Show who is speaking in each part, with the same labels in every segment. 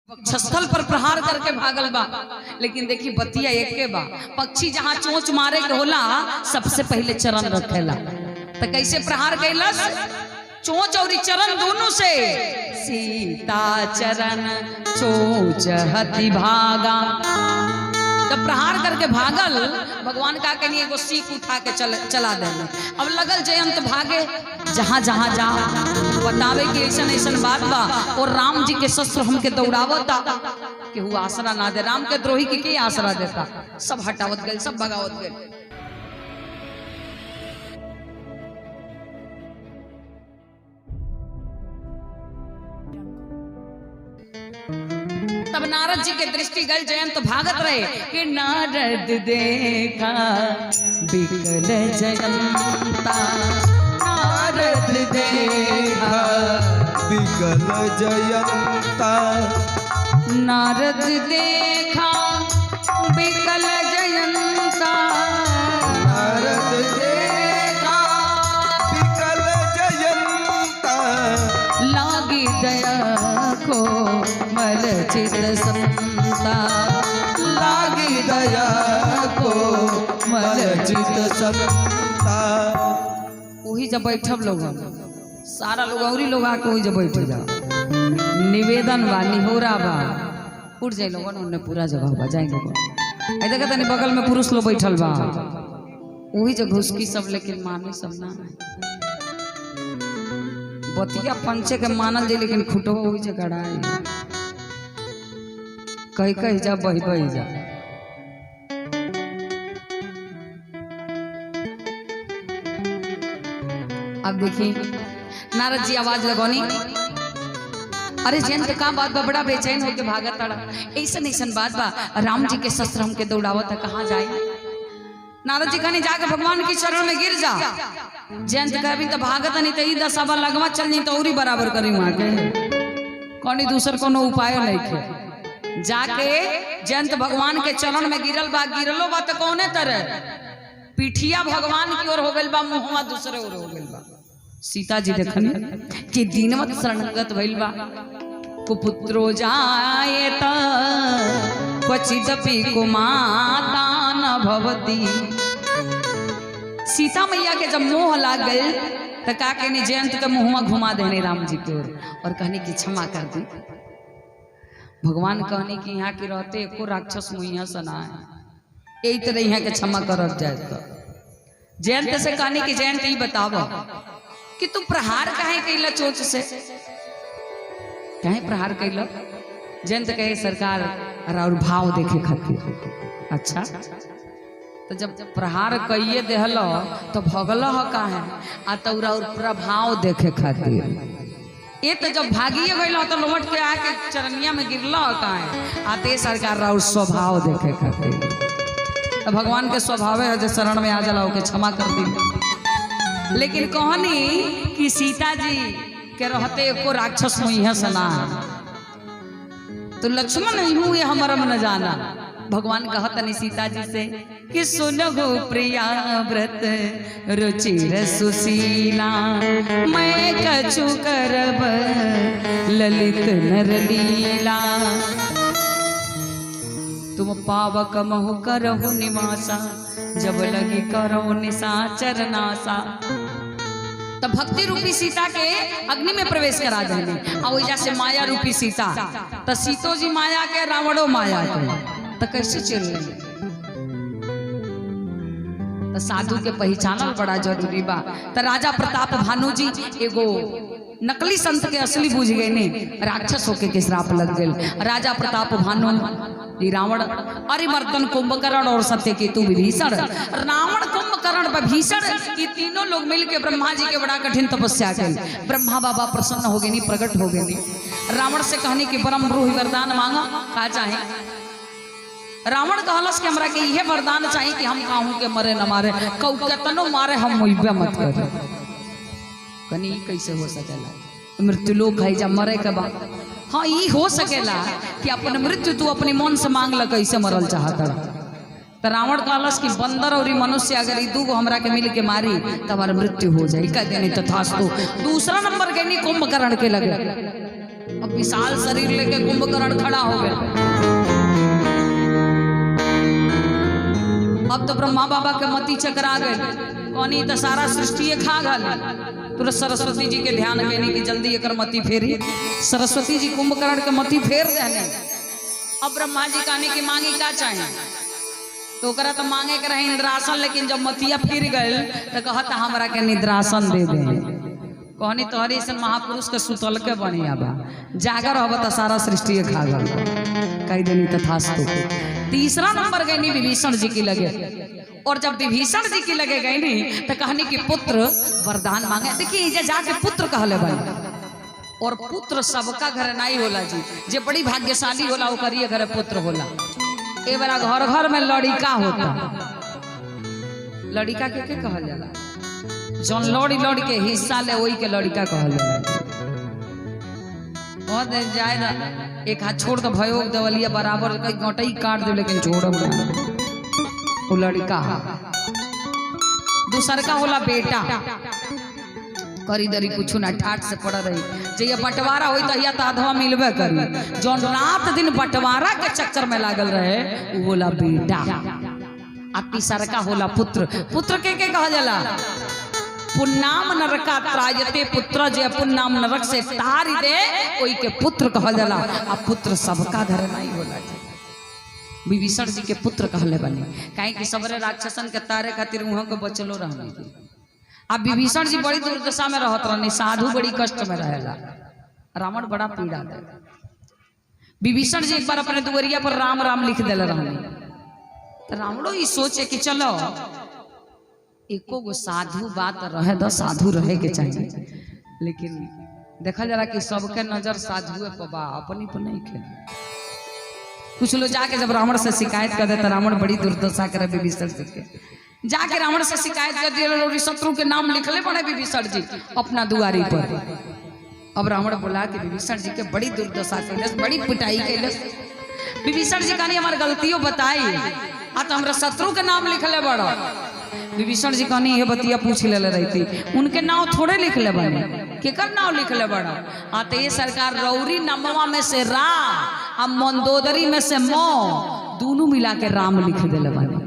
Speaker 1: वक्षस्थल पर प्रहार करके भागल बा। लेकिन देखी बतिया एक के बा, पक्षी जहाँ चोंच मारे के होला सबसे पहले चरण रखेला। तो कैसे प्रहार कैलस? चोंच और चरण दोनों से। सीता चरण चोंच हति भागा। जब प्रहार करके भागल, भगवान का कहीं एगो सीख उठा के चला देने। अब लगल जयंत भागे, जहाँ जहाँ जा बतावे कि ऐसा ऐसा बात बा। और राम जी के शस्त्र हमके दौड़ावता, केहू आसरा ना दे। राम के द्रोही के आसरा देता? सब हटावत गए, सब भगावत गए। तब नारद जी के दृष्टि गल, जयंत भागत रहे कि नारद देखा बिकल जयंता।
Speaker 2: नारद देखा बिकल जयंता।
Speaker 1: नारद देखा बिकल जयंता।
Speaker 2: नारद देखा बिकल जयंता।
Speaker 1: लागी दया को मल चित संता।
Speaker 2: लागी दया को मल चित संता।
Speaker 1: वही जब बैठब लोग, सारा लोग और लोग आके वही जब बैठ जा। निवेदन बा, निहोरा बा, उठ जाए लोग उन्हें पूरा जगह बा जाएंगे। ऐसा कहता नहीं बगल में पुरुष लोग बैठल बा, वही जगह घुसकी सब, लेकिन माने सब ना। बतिया पंचे के मानल जाए, लेकिन खुटो वही जगह गड़ाए। कही कही जा, बही बही जा। अब देखिए नारद जी आवाज लगौनी, अरे जयंत का बात बा, बड़ा बेचैन होके भागत ताड़ा। ऐसन ऐसन बात बा, राम जी के शस्त्र हमके दौड़ावत है, कहाँ जाए? नारद जी कहने जाके भगवान की चरण में गिर जा। जयंत कह तो भागत नहीं, तो ई दसाबा लगवा चल नहीं तो और बराबर करी वहां के। कौन दूसर कोनो उपाय नहीं थे। जाके जयंत भगवान के चरण में गिरल बा। गिरलो बा तो कौने तरह? पीठिया भगवान की ओर हो गइल बा, मुहवा दूसरे ओर हो गइल बा। सीता जी देखनी कि दीनवत शरणगत भइल बा। कुपुत्रो जायेत क्वचिदपि कुमाता न भवती। सीता मैया के जब मोह लाग गए तो का कहनी, जयंत के मुहवा घुमा देने राम जी की ओर और कहने की क्षमा कर दी। भगवान कहने की यहाँ के रहते एको राक्षस मुहिया सना है, यही तरह यहाँ के क्षमा करब जाए। तो जयंत से कहने की, जयंत ये बताओ कि तू प्रहार काहे कैला चोंच से? काहे प्रहार कैला? जयंत कहे सरकार और भाव देखे खातिर। अच्छा, तो जब प्रहार कइए देहलो तो भगल काहे? आ तौरा और प्रभाव देखे खातिर। ये तो जब भागिए गइल तो लौट के आके चरनिया में गिरला काहे? आते सरकार और स्वभाव देखे खातिर। तो भगवान के स्वभाव है जो शरण में आ जाला ओके क्षमा कर दी। लेकिन कहनी कि सीता जी के रहते एको राक्षस मुहिया सना है, तो लक्ष्मण नहीं हुए हमारा मन जाना। भगवान कहत नहीं सीता जी से कि सुनो प्रिया व्रत रुचिर सुशीला। मैं कछु करब ललित नरलीला। तुम पावक महु करहु निवासा, जब लगी करो निशाचर नासा। तब भक्ति रूपी सीता के अग्नि में प्रवेश करा देने। और वजह से माया रूपी सीता, तो सीतो जी माया के, रावणो माया के, तो कैसे चल रही? तो साधु के पहचानल बड़ा जरूरी बा। तो राजा प्रताप भानु जी एगो नकली संत के असली बुझ गए ने, राक्षस होके के श्राप लग गए। राजा प्रताप भानु रावण, अरिमर्दन, कुंभकर्ण और सत्यकेतु विभीषण। रावण, कुंभकर्ण, विभीषण, ये तीनों लोग मिलके ब्रह्मा जी के बड़ा कठिन तपस्या करी। ब्रह्मा बाबा प्रसन्न हो गए, प्रकट हो गए। रावण से कहने की परम रूह वरदान मांगा, का चाहे? रावण कहलस कि हमरा के यह वरदान चाहिए कि हम काहू के मरे न मारे, कतनो मारे हम मुइबे मत करे। कनी कैसे हो सकेला? मृत्यु लोक है जब मरे के बाद। हाँ, ये हो सकेला कि अपन मृत्यु तू अपने मन से मांग ल, कैसे मरल चाहता। तो रावण कहलस कि बंदर और मनुष्य अगर ये दूगो हमरा के मिल के मारी तो हमारा मृत्यु हो जाए। कह देनी तथास्तु। दूसरा नंबर कहनी कुंभकर्ण के लगे। अब विशाल शरीर लेके कुंभकर्ण खड़ा हो गया। अब तो ब्रह्मा बाबा के मती चकरा गए, कौनी तो सारा सृष्टि खा गल। तुरंत सरस्वती जी के ध्यान देने की जल्दी एक मती फेरी। सरस्वती जी कुंभकर्ण के मती फेर देने। अब ब्रह्मा जी कहने की मांगी का चाहे, तो ओकरा तो मांगे के रहे इंद्रासन, लेकिन जब मतिया फिर गए तो कहता हमरा के निद्रासन दे दे। कहनी तोहरी से महापुरुष के सुतल के बढ़िया बा, जागर हब तो सारा सृष्टि खा गल। कह देनी तथास्तु। तीसरा नंबर गई विभीषण जी की लगे, और जब विभीषण जी की लगे गई नी तो कहनी कि पुत्र वरदान मांगे। देखिए जाके पुत्र कहले बने, और पुत्र सबका घर नहीं होला जी, जे बड़ी भाग्यशाली होला ओकर ये घर पुत्र होला। ए बड़ा घर घर में लड़िका होता। लड़िका के कहल जाला, जौन लड़ी लड़ी के हिस्सा ले वही के लड़िका कहल जाला। बहुत जाए ना एक हाथ छोड़ तो भयो देवलिया बराबर कई गोटई काट दे, लेकिन छोड़ो वो लड़का। दूसर का होला बेटा, करी दरी कुछ ना ठाट से पड़ रही। जब बंटवारा हुई तो तो आधवा मिलबे करी। जौन रात दिन बंटवारा के चक्कर में लागल रहे वो होला बेटा। आ तीसर का होला पुत्र। पुत्र के कहल जाला, पुन्नाम नरका त्रायते पुत्र, जे पुन्नाम नरक से तारी दे ओई के पुत्र कहल जाला। आ पुत्र सबका घर नहीं होला। विभीषण जी के पुत्र कहले बने, काहे कि सबरे राक्षसन के तारे खातिर उहाँ के बचलो रहने। अब विभीषण जी बड़ी दुर्दशा में रहत रहनी, साधु बड़ी कष्ट में रहेला, रावण बड़ा पीड़ा दे। विभीषण जी एक बार अपने दुवरिया पर राम राम लिख देले रहनी, तो रावणो ये सोचे कि चलो एको गो साधु बात रहे दो, साधु रहे के चाहिए। लेकिन देखा जरा कि सबके नजर साधुए पर बा, अपनी पर नहीं खे। कुछ लोग जाके जब रावण से शिकायत कर दे तो रावण बड़ी दुर्दशा करे विभीषण जी के। जाके रावण से शिकायत कर दिया, शत्रु के नाम लिखले पड़े विभीषण जी अपना दुआरी पर। अब रावण बोला कि विभीषण जी के बड़ी दुर्दशा कैलस, बड़ी पिटाई कैलस। विभीषण जी कहनी हमारी गलतियों बताई, आ तो हमारे शत्रु के नाम लिखले बड़ा। विभीषण जी कहनी ये बतिया पूछ ले रही थी, उनके नाम थोड़े लिख ले बने, केकर नाम लिख ले बड़ा। आते ये सरकार रौरी नमवा में से रा, अब मंदोदरी में से मो, दोनों मिला के राम लिख दिले बने।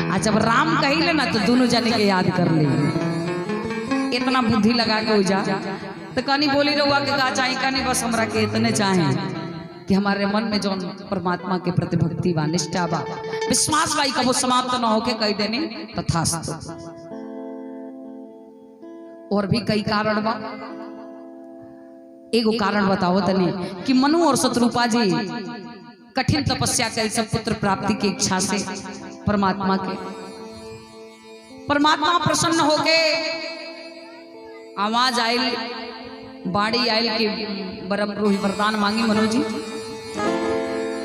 Speaker 1: आ जब राम कही ना तो दोनों जाने के याद कर ले। इतना बुद्धि लगा के उजा तो कनी बोली रहुआ के का चाहिए, कनी बस हमरा के इतने चाहे कि हमारे मन में जो परमात्मा के प्रति भक्ति बा, निष्ठा बा, विश्वास बा, कबो समाप्त न होके कह देनी तथास्तु। और भी कई कारण बा, एगो कारण बताओ तने कि मनु और शत्रुपा जी कठिन तपस्या कर सब पुत्र प्राप्ति की इच्छा से परमात्मा के। परमात्मा प्रसन्न होके आवाज आयल, बाड़ी आयल कि वरदान मांगी मनु जी।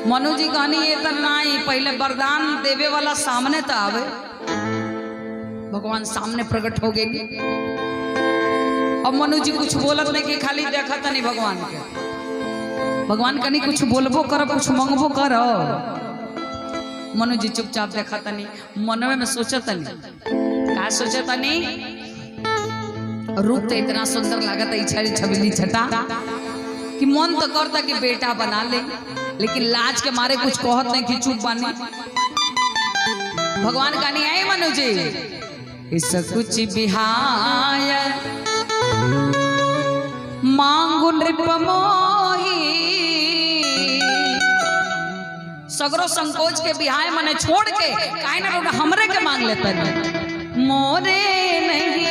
Speaker 1: मनु जी कहनी ये तो नहीं, पहले वरदान देवे वाला सामने तो आवे। भगवान सामने प्रकट हो गए। अब मनु जी कुछ बोलत नहीं कि खाली देखत नहीं भगवान के। भगवान कनी कुछ बोलबो करो, कुछ मंगबो करो। मनु जी चुपचाप देखत नहीं, मनवे में सोचत नहीं। का सोचत नहीं? रूप तो इतना सुंदर लागत है, छबीली छटा कि मन तो करता कि बेटा बना ले, लेकिन लाज के मारे कुछ कहत नहीं कि चुप बानी। भगवान का नहीं आए मनु जी, इस कुछ बिहाय मांगु नृप मोही। सगरो संकोच के बिहाय मने छोड़ के काहे ना हमरे के मांग लेते हैं। मोरे नहीं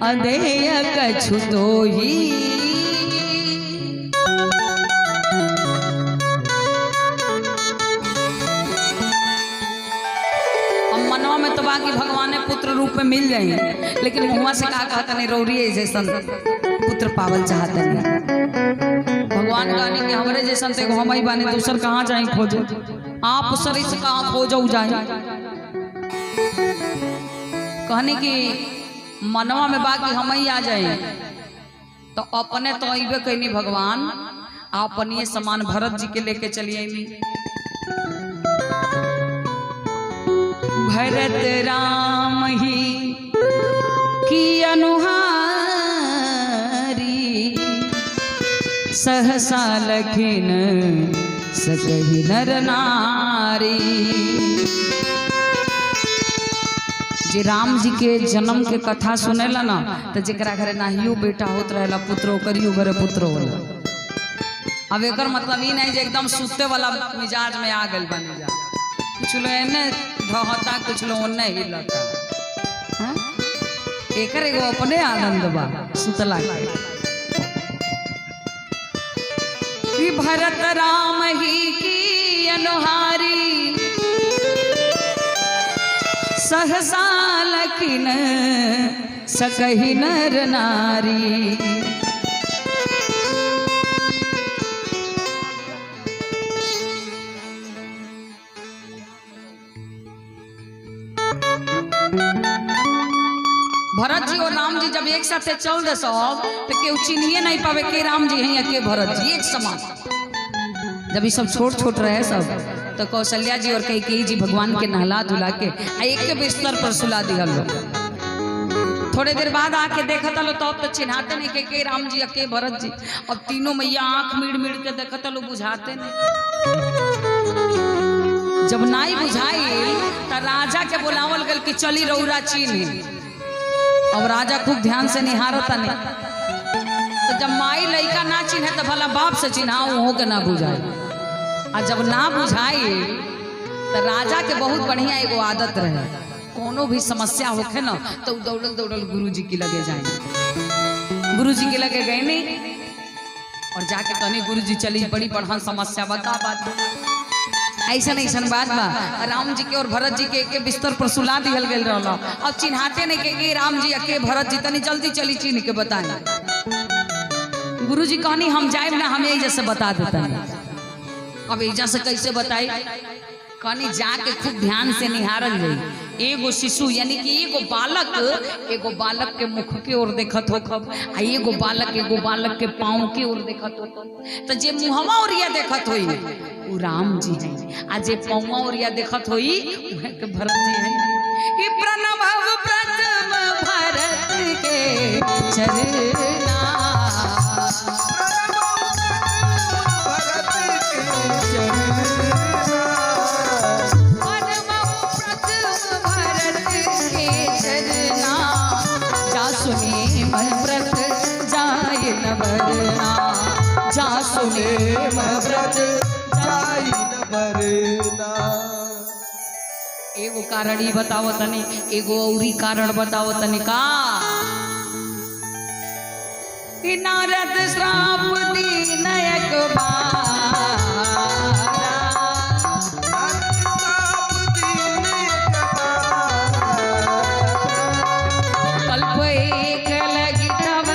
Speaker 1: अदेय कछु दोही, मनवा में तो बाकी भगवान ने पुत्र रूप में मिल जाएंगे, लेकिन मुआ से कहा कहता नहीं रौरी जैसा पुत्र पावल चाहते नहीं। भगवान गाने के हमरे जैसा ते हम ही बाने, दूसर कहाँ जाए खोजो, आप सर से कहाँ खोजो जाए। कहने की मनवा में बाकी हम ही आ जाए, तो अपने तो अबे कहनी भगवान अपने समान भरत जी के लेके चलिए। भरत राम ही की अनुहारी सहसा लखिन सकहि नर नारी। जे राम जी के जन्म के कथा सुनेला ना तो जरा घरे नाहियो बेटा होत रहेला पुत्रो करियो घरे पुत्रो होला। अब एकर मतलब ई नहीं जे एकदम सुते वाला मिजाज में आ गइल बा मिजाज, कुछ लोग एने ढहता कुछ लोग ओने हिलता। हाँ? एकर एगो अपने आनंद बा सुतला के। कि भरत राम ही की अनुहारी सहसा लखिन सकहि नर नारी। भरत जी और राम जी जब एक साथ चल दे सब तो केहू चिन्हिए नहीं पावे के राम जी हैं या के भरत जी एक समान। जब ये सब छोट छोट रहे सब तो कौशल्या जी और कैकेयी जी भगवान के नहला धुला के एक के बिस्तर पर सुला दिया लोग। थोड़े देर बाद आके देखता लो तो अब तो चिन्हाते नहीं के राम जी या के भरत जी। अब तीनों मैया आंख मीड़ मीड़ के देखता लो बुझाते नहीं। जब नाई बुझाई तो राजा के बुलावल गल कि चली रौरा चीनी। अब राजा खूब ध्यान से निहारता नहीं। तो जब माई लड़का ना चिन्हे तो भला बाप से चिन्हाऊ हो के ना बुझाए। और जब ना बुझाई तो राजा के बहुत बढ़िया एगो आदत रहे, कोनो भी समस्या होखे ना तो दौड़ल दौड़ल गुरु जी के लगे जाए। गुरु जी के लगे गए नहीं और जाके कहनी गुरु जी चली बड़ी बढ़िया समस्या बता बात ऐसा बात बा। राम जी के और भरत जी के बिस्तर पर सुला दिहल गेल रहल। अब चिन्हाते नहीं के राम जी के भरत जी तनी जल्दी चली चिन्ह के बताए। गुरु जी कहनी हम जाए ना हमें एजा से बता देता है। अब एजा से कैसे बताई? कहनी जाके खूब ध्यान से निहारल जाई। एगो शिशु यानी कि एगो बालक के मुख के ओर देखत हो खब, आ एगो बालक के पाँव के ओर देखत हो। तो जे मुहवा ओरिया देखत होई वो राम जी हैं, आ जे पाँव ओरिया देखत होई उहे के भरत जी हैं। कि प्रणव प्रथम भरत के चरना जा सुने व्रत जाय न बरना। एगो कारण ही बताओ तनी, एगो औरी कारण बताओ तनी का? कि नारद श्राप दीन एक कल्प एक लगी तब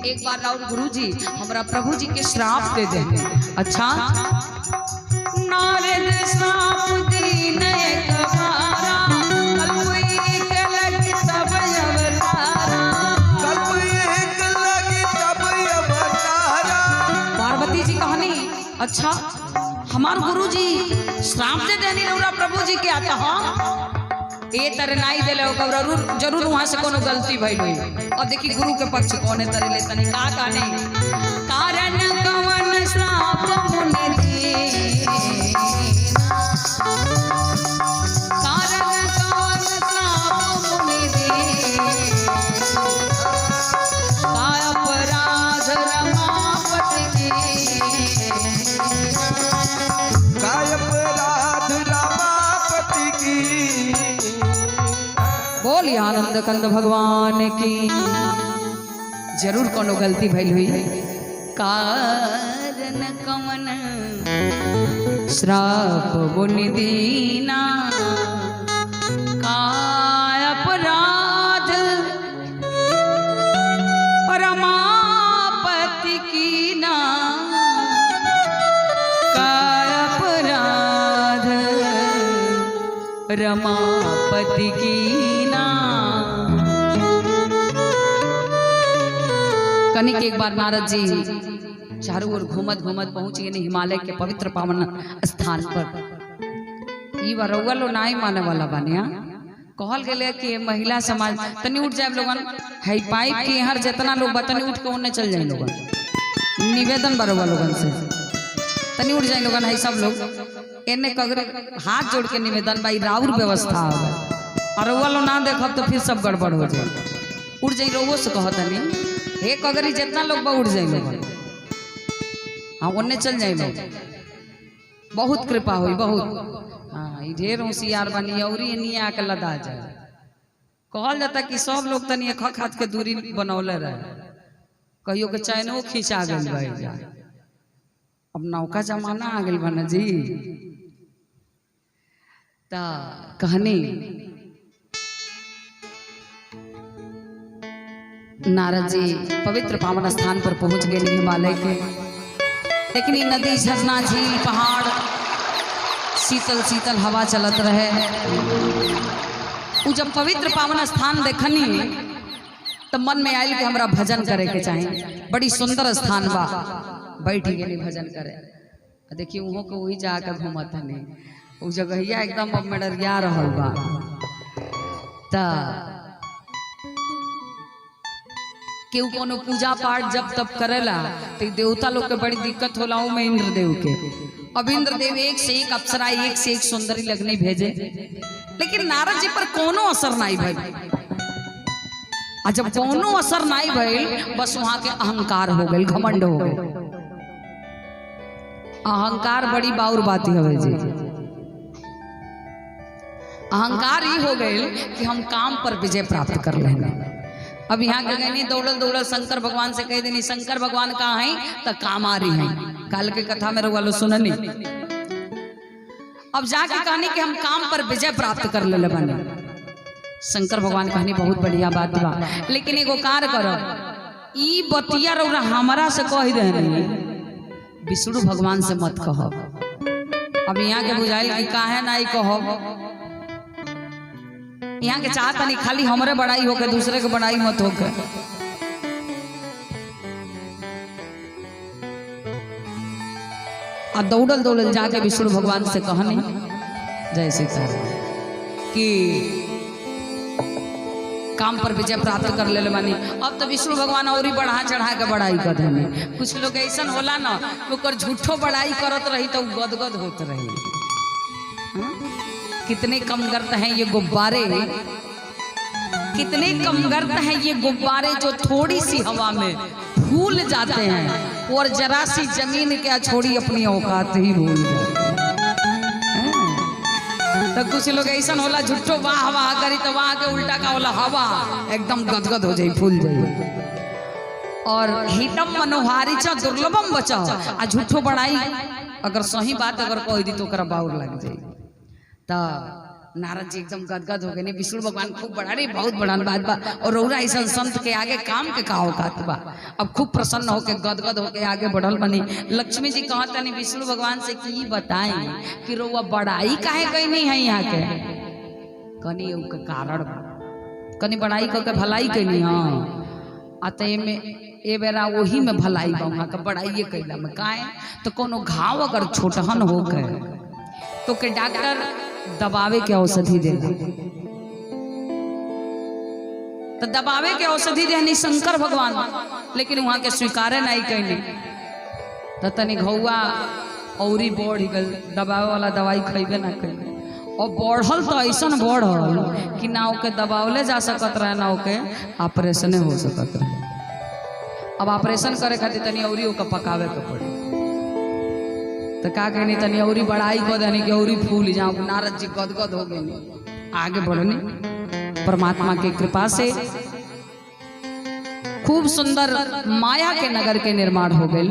Speaker 1: एक बार और गुरु जी हमरा प्रभु जी के श्राप दे दे। अच्छा नारद श्राप दीन एक बारा कल्प एक लगी तब अवतारा।
Speaker 2: कल्प एक लगी तब अवतारा।
Speaker 1: पार्वती जी कहनी अच्छा हमार गुरु जी श्राप दे देनी रौरा प्रभु जी के आता हाँ ये तरह नहीं दिले जरूर वहां से कोनो गलती भइल हुई। अब देखी गुरु के पक्ष कोने तरह ले तनी का नहीं कारण कवन श्राप मुनि दीना कारण कवन श्राप मुनि दीना काय अपराध रमापति की
Speaker 2: काय अपराध रमापति की।
Speaker 1: बोली आनंद कंद भगवान की। जरूर कोनो गलती भइल हुई। कारण कवन श्राप मुनि दीना काय अपराध रमापति कीना काय अपराध रमापति कीना। कनिक एक बार नारद जी चारों ओर घूमत घूमत पहुंच गए हिमालय के पवित्र पावन स्थान पर। ई बार रउआ लो नाई माने वाला बनिया कहल गेले कि महिला समाज तनी उठ जाए लोगन है पाइप के हर जितना लोग बतनी उठ के उन्हें चल जाए लोगन निवेदन बरवा लोगन से तनी उठ जाए लोगन है सब लोग एने कगरे हाथ जोड़ के निवेदन भाई राउर व्यवस्था है और रउआ लो ना देखब तो फिर सब गड़बड़ हो जाए उठ जाए रउओ से कहतनी हे कगरी जितना लोग बा उठ जाए लोगन हाँ उन्हें चल जाए लोग बहुत कृपा हुई बहुत हाँ ढेर होशियार बनी और आके लदा जाए कहल जाता कि सब लोग तनी एक हाथ के दूरी बनौले रहे कहियो के चैनो खींचा गई भाई अब नौका जमाना आ गई बना जी ता कहनी नारद जी पवित्र पावन स्थान पर पहुंच गए हिमालय के लेकिन नदी झरना झील पहाड़ शीतल शीतल हवा चलत रहे जब पवित्र पावन स्थान देखनी तो मन में आयल कि हमरा भजन करे के चाहिए बड़ी सुंदर स्थान बा बैठ गए भजन करे देखिए वहाँ को वही जाकर घूमत नहीं वो जगहिया एकदम अब मेडरिया रहल बा केहू कोनो पूजा पाठ जब तब करेला तो देवता लोग के बड़ी दिक्कत होला में इंद्रदेव के अब इंद्रदेव एक से एक अप्सरा एक से एक सुंदरी लगने भेजे लेकिन नारद जी पर कोनो असर नहीं भइल आ जब कोनो असर नहीं भइल बस वहां के अहंकार हो गए घमंड हो गए अहंकार बड़ी बाउर बात हवे जी अहंकार ही हो गए कि हम काम पर विजय प्राप्त कर लेंगे अब यहाँ के गए दौड़ल दौड़ल शंकर भगवान से कह देनी शंकर भगवान कहाँ है तो काम आ रही है काल के कथा में रउआ लो सुननी अब जाके कहनी कि हम काम पर विजय प्राप्त कर ले बने शंकर भगवान कहनी बहुत बढ़िया बात बा लेकिन एगो कार्य करो ई बतिया रउरा हमारा से कह देनी विष्णु भगवान से मत कहो अब यहाँ के बुझाई कि काहे नहीं कहो यहाँ के चाहता नहीं खाली हमारे बड़ाई होके दूसरे के बड़ाई मत होके और दौड़ल दौड़ल जाके विष्णु भगवान से कहने जय सीताराम कि काम पर विजय प्राप्त कर ले बानी अब तो विष्णु भगवान और ही बढ़ा चढ़ा के बड़ाई कर देने कुछ लोग ऐसा होला ना ओकर झूठो बड़ाई करत रही तो गदगद होत रही कितने कम गर्त हैं ये गुब्बारे कितने कम गर्त हैं ये गुब्बारे जो थोड़ी सी हवा में फूल जाते हैं और जरा सी जमीन क्या छोड़ी अपनी औकात ही भूल जाते तो कुछ लोग ऐसा होला झूठो वाह वाह करी तो वहां के उल्टा का होला हवा एकदम गदगद हो जाए फूल जाए और हितम मनोहारी चा दुर्लभम बचा आ झूठो बड़ाई अगर सही बात अगर कह दी तो ओकरा बाउर लग जाए तो नारद जी एकदम गदगद हो गए विष्णु भगवान खूब बड़ा रे बहुत बड़ा बात बा और रौरा ऐसा संत के आगे काम के का औकात बा अब खूब प्रसन्न होके गदगद होके आगे बढ़ल बनी लक्ष्मी जी कहता नहीं विष्णु भगवान से कि बताएं कि रौआ बड़ाई काहे गई नहीं है यहाँ के कनी के कारण कनी बड़ाई करके भलाई कैली हाँ अतः में ए बेरा वही में भलाई बा वहाँ का बड़ाई कैला में काहे तो कोनो घाव अगर छोटहन हो गए तो के डॉक्टर दबावे के औषधि देना तो दबावे के औषधि देनी शंकर भगवान लेकिन वहां के स्वीकारे नहीं कहने तो तनी घौआ और बढ़ गल दबावे वाला दवाई खैबे ना कैले और बढ़ल तो ऐसा बढ़ल कि ना ओके दबावले जा सकत रहे ना ओके ऑपरेशन हो सकत रहे अब ऑपरेशन करे खातिर तनी औरी ओके पकावे के पड़े तो का कहनी तनी औरी बड़ाई को देनी कि औरी फूल जाऊं नारद जी गदगद हो गए आगे बढ़ने परमात्मा की कृपा से खूब सुंदर माया के नगर के निर्माण हो गए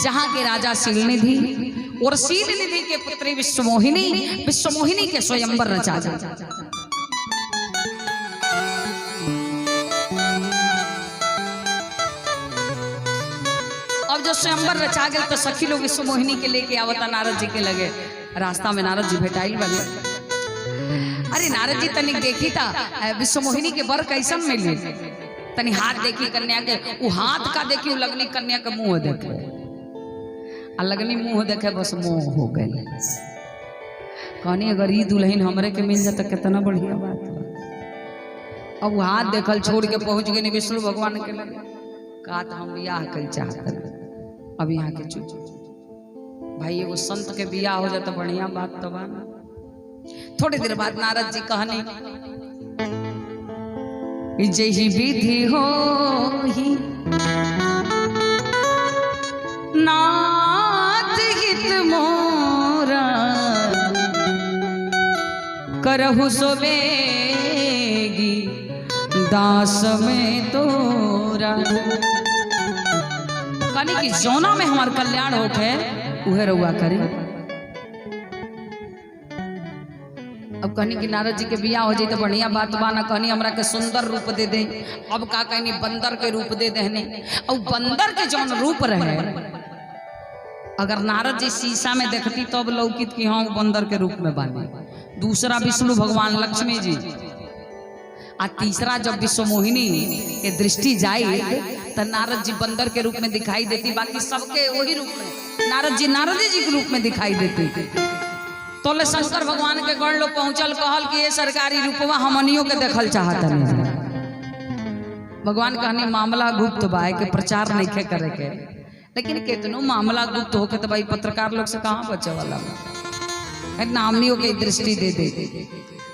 Speaker 1: जहां के राजा शीलनिधि और शीलनिधि के पुत्री विश्वमोहिनी के स्वयंवर रचा जा अब जो स्वयंवर रचा गया तो सखी लोग विश्वमोहिनी के लेके आवता नारद जी के लगे रास्ता में नारद जी भेटाइल बने अरे नारद जी तनिक देखी था विश्वमोहिनी के बर कैसन मिली तनी हाथ देखी कन्या के वो हाथ का देखी लगनी कन्या के मुंह देखे लगनी मुंह देखे बस मोह हो गए कहनी अगर ई दुल्हन हमरे के मिल जाता कितना बढ़िया बात बा। अब वो हाथ देखल छोड़ के पहुंच गए विष्णु भगवान के लगे। कहा था हम बियाह कर चाहते अब यहाँ के चुप भाई एगो संत के बियाह हो जाता बढ़िया बात तो बा ना। थोड़ी देर बाद नारद जी कहनी जही विधि हो ही नाथ हित मोरा करहु सोबेगी दास में तोरा। कहनी कि जौना में हमार कल्याण होके उहे रउआ करी। अब कहनी कि नारद जी के बियाह हो जाए तो बढ़िया बात बा ना। कहनी हमरा के सुंदर रूप दे दे। अब का कहनी बंदर के रूप दे देने। और बंदर के जौन रूप रहे अगर नारद जी शीशा में देखती तब तो लौकित कि हाँ बंदर के रूप में बानी। दूसरा विष्णु भगवान लक्ष्मी जी आ तीसरा जब विश्व मोहिनी के दृष्टि जाए तो नारद जी बंदर के रूप में दिखाई देती। बाकी सबके वही रूप में नारद जी के रूप में दिखाई देती। तो ले शंकर भगवान के गण लोग पहुंचल कहल कि ये सरकारी रूपवा हमनियों के देखल चाहता नहीं। भगवान कहने मामला गुप्त बा के प्रचार नहीं करे के। लेकिन कितनो मामला गुप्त होके तो भाई पत्रकार लोग से कहाँ बचे वाला नामनियों के दृष्टि दे दे।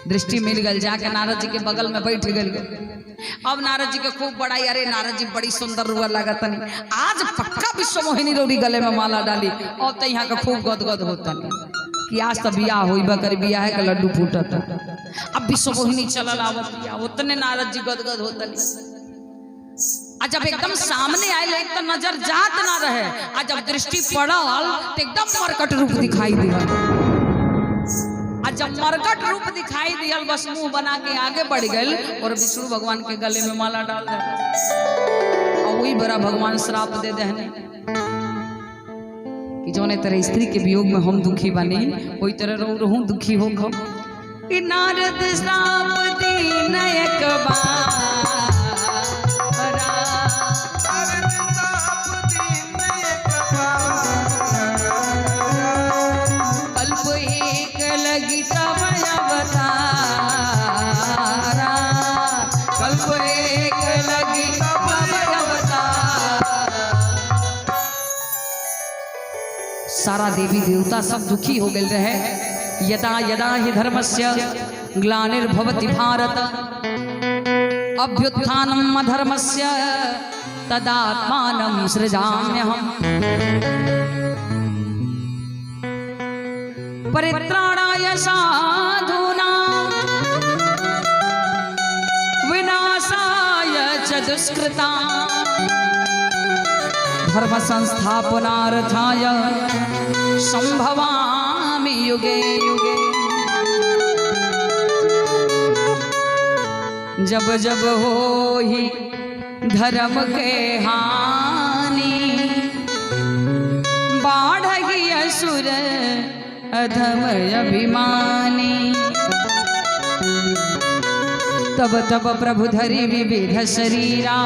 Speaker 1: दृष्टि मिल गल जाके नारद जी के बगल में बैठ गल। अब नारद जी के खूब बड़ाई अरे नारद जी बड़ी सुंदर रुआ लागत नहीं। आज पक्का विश्व मोहिनी रोड़ी गले में माला डाली और तो यहाँ का खूब गदगद होता नहीं कि आज तो बियाह होइबा करी बियाह के लड्डू फूटत। अब विश्व मोहिनी चलल आवत उतने नारद जी गदगद होता नहीं। आ जब एकदम सामने आए एक तो नजर जात ना रहे आ जब दृष्टि पड़ल तो एकदम मरकट रूप दिखाई दिया। आ जब मरकट रूप दिखाई दियल बस मुंह बना के आगे बढ़ गए और विष्णु भगवान के गले में माला डाल दे। और वही बड़ा भगवान श्राप दे देने कि जौने तरह स्त्री के वियोग में हम दुखी बनी वही तरह रहूं दुखी हो खो। नारद श्राप दीन एक बार लगी तब अवतारा कल्प एक लगी तब अवतारा। सारा देवी देवता सब दुखी हो गए रहे। यदा यदा हि धर्मस्य ग्लानिर्भवति भारत अभ्युत्थानम् अधर्मस्य तदात्मानं सृजाम्यहम् परित्राणाय साधूनां विनाशाय च दुष्कृतां धर्म संस्थापनार्थाय संभवामि युगे युगे। जब जब होहि धर्म के हानि बाढ़हि असुर अधम अभिमानी। तब तब प्रभु धरि विविध शरीरा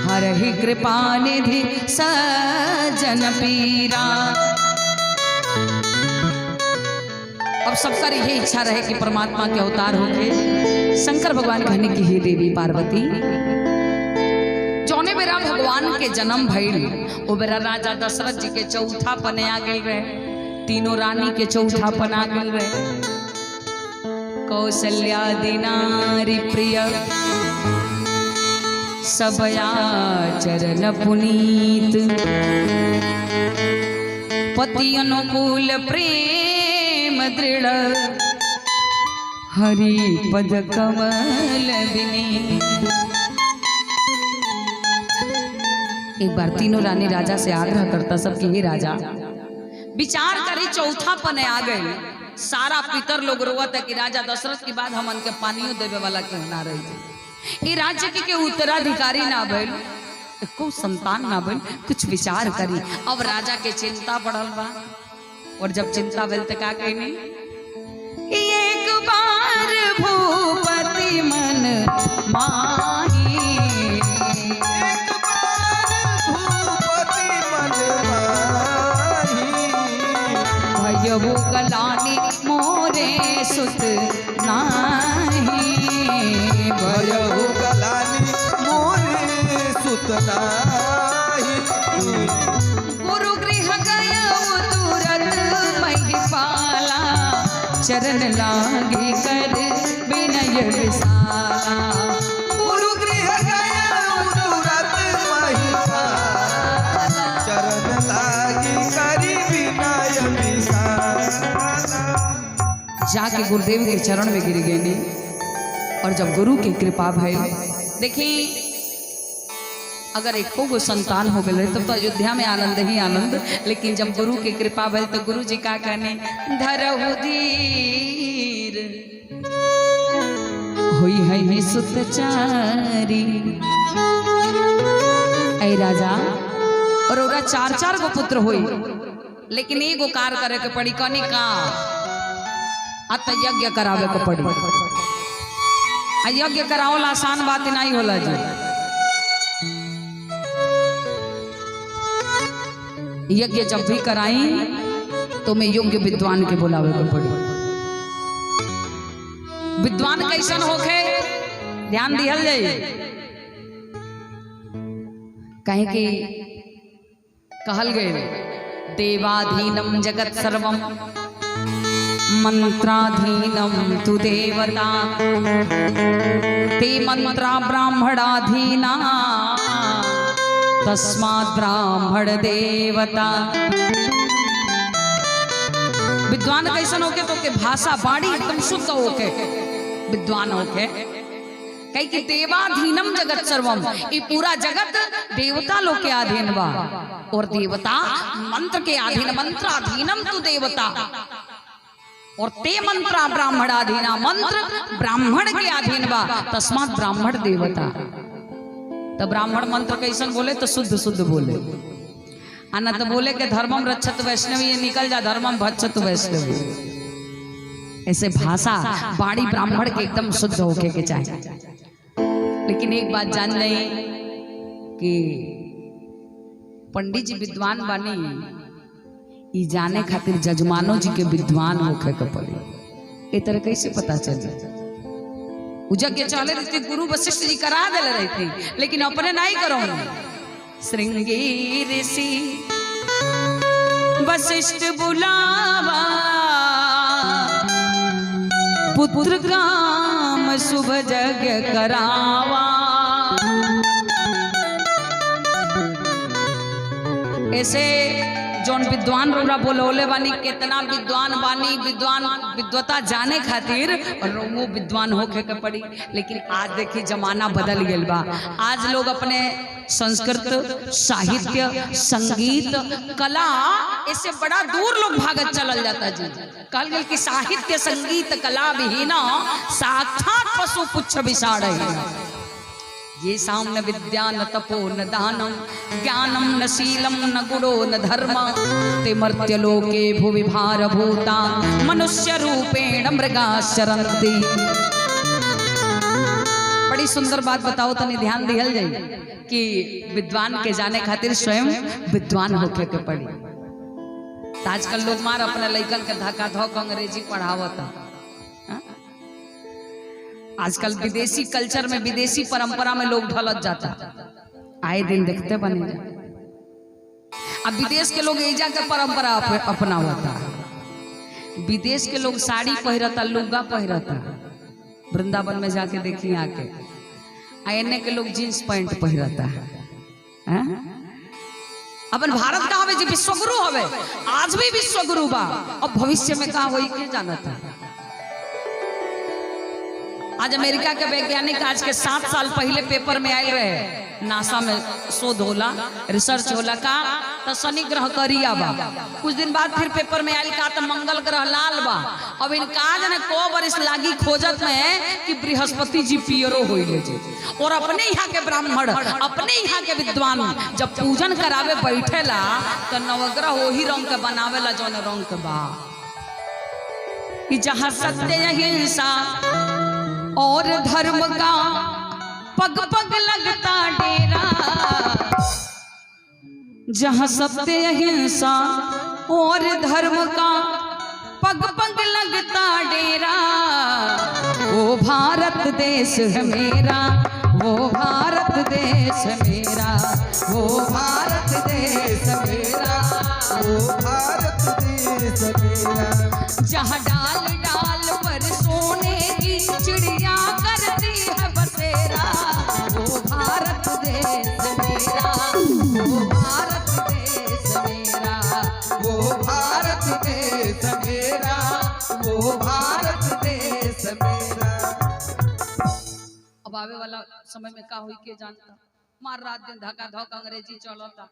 Speaker 1: हरहि कृपा निधि सज्जन पीरा। अब सबका यही इच्छा रहे कि परमात्मा के अवतार होके शंकर भगवान कहने की हे देवी पार्वती जौने बेरा भगवान के जन्म भइल ओ बेरा राजा दशरथ जी के चौथा पने आ गए रहे। तीनों रानी के चौथा पना गल रहे। कौशल्यादि नारी प्रिय सबया चरण पुनीत पति अनुकूल प्रेम दृढ़ हरि पद कमल विनीत। एक बार तीनों रानी राजा से आग्रह करता सब कि हे राजा विचार करी चौथा पने आ गए। सारा पितर लोग रोवत है कि राजा दशरथ के बाद हमन के पानियों देवे वाला क्यों ना रही। ये राज्य के उत्तराधिकारी ना भइल को संतान ना भइल कुछ विचार करी। अब राजा के चिंता बढ़ल बा और जब चिंता भइल तो का कहनी एक बार भूपति मन माही
Speaker 2: एक बार भूपति मन माही
Speaker 1: भयउ गलानी मोरे
Speaker 2: ताही
Speaker 1: गुरु गृह गया तुरंत महिपाला चरण लागे कर विनय विशाला
Speaker 2: गुरु गृह गया तुरंत महिपाला चरण लागी करी विनय विशाला।
Speaker 1: जाके गुरुदेव के चरण में गिर गए ने और जब गुरु की कृपा भई देखी अगर एको गो संतान हो गए तब तो अयोध्या में आनंद ही आनंद, लेकिन जब गुरु की कृपा भई तो गुरु जी का कहने धरहु धीर हुई है सुतचारी। ऐ राजा और ओरा चार चार गो पुत्र हुई लेकिन एगो कार्य करे के पड़ी कनी का अत यज्ञ करावे के पड़ी। यज्ञ करावल आसान बात नहीं होला जी। यज्ञ जब भी कराई तो मैं योग्य विद्वान के बुलावे के पड़ी। विद्वान कैसन होखे ध्यान दिहल जाए कहे कि कहल गए देवाधीनम जगत सर्वम मंत्राधीनम तु देवता ते मंत्रा ब्राह्मणाधीना तस्मात् ब्राह्मण देवता। विद्वान कैसन होके तो के भाषा बाणी एकदम शुद्ध होके विद्वान होके कहीं कि देवाधीनम जगत सर्वम ये पूरा जगत देवता लोग के अधीन बा और देवता मंत्र के अधीन मंत्राधीनम तु देवता और ते मंत्रा ब्राह्मणाधीना मंत्र ब्राह्मण के अधीन बा तस्मात् ब्राह्मण देवता। तो ब्राह्मण मंत्र कैसन बोले तो शुद्ध शुद्ध बोले आना तो बोले के धर्मम रक्षत वैष्णवी ये निकल जा धर्मम भक्षत वैष्णवी। ऐसे भाषा बाणी ब्राह्मण के एकदम शुद्ध होके के चाहिए। लेकिन एक बात जान नहीं कि पंडित जी विद्वान बानी ई जाने खातिर जजमानो जी के विद्वान होके के पड़ी। ए तरह कैसे पता चले यज्ञ चले रहती गुरु वशिष्ठ जी करा दे रहती लेकिन अपने नहीं करो। श्रृंगी ऋषि वशिष्ठ बुलावा पुत्र काम शुभ यज्ञ करावा। ऐसे जौन विद्वान रोरा बोलोले बानी कितना विद्वान बानी विद्वान विद्वता जाने खातिर और वो विद्वान होके के पड़ी। लेकिन आज देखी जमाना बदल गया बा। आज लोग अपने संस्कृत साहित्य संगीत कला इससे बड़ा दूर लोग भागत चलल जाता जी। कहल गया कि साहित्य संगीत कला विहीना साक्षात पशु पुच्छ विषाड़ ये सामने विद्या न तपो न दानम ज्ञानम न शीलम न गुणो न धर्म ते मर्त्य लोके भुवि भार भूता मनुष्य रूपेण मृगा शरन्ति। बड़ी सुंदर बात बताओ तनी ध्यान दिहल जाए कि विद्वान के जाने खातिर स्वयं विद्वान होके के पड़ी। आजकल लोग मार अपने लइकन के धक्का धोक अंग्रेजी पढ़ावता। आजकल विदेशी कल्चर में विदेशी परंपरा में लोग ढलत जाता आए दिन देखते बने जा। अब विदेश के लोग एजा के परंपरा अपनावता। विदेश के लोग साड़ी पहरता लुगा पहरता। वृंदावन में जाके देखिए आके आने के लोग जींस पैंट पहरता। अपन भारत का हवे जी विश्वगुरु हवे आज भी विश्वगुरु बा और भविष्य में का होई के जानता। आज अमेरिका के वैज्ञानिक आज के 7 साल पहले पेपर में आए रहे नासा में शोध होला रिसर्च होला का तो शनि ग्रह करिया बा। कुछ दिन बाद फिर पेपर में आयल का तो मंगल ग्रह लाल बा। अब इनका जने को बरिस लागी खोजत में कि बृहस्पति जी पियरो होइले जे और अपने यहाँ के ब्राह्मण अपने यहाँ के विद्वान जब पूजन करावे बैठेला तो नवग्रह वही रंग के बनावेला जौन रंग के बा कि जहाँ सत्य अहिंसा और धर्म का पग पग लगता डेरा जहाँ सत्य अहिंसा और धर्म का पग पग लगता डेरा वो भारत देश है मेरा वो भारत देश मेरा, वो
Speaker 2: भारत देश मेरा, वो भारत देश मेरा।
Speaker 1: जहाँ डाल डाल पर सोने की चिड़िया करती है बसेरा, वो भारत देश मेरा, वो भारत देश मेरा,
Speaker 2: वो भारत देश मेरा, वो भारत देश मेरा।
Speaker 1: अब आवे वाला समय में का हुई के जानता, मार रात दिन धक्का धक अंग्रेजी चलता।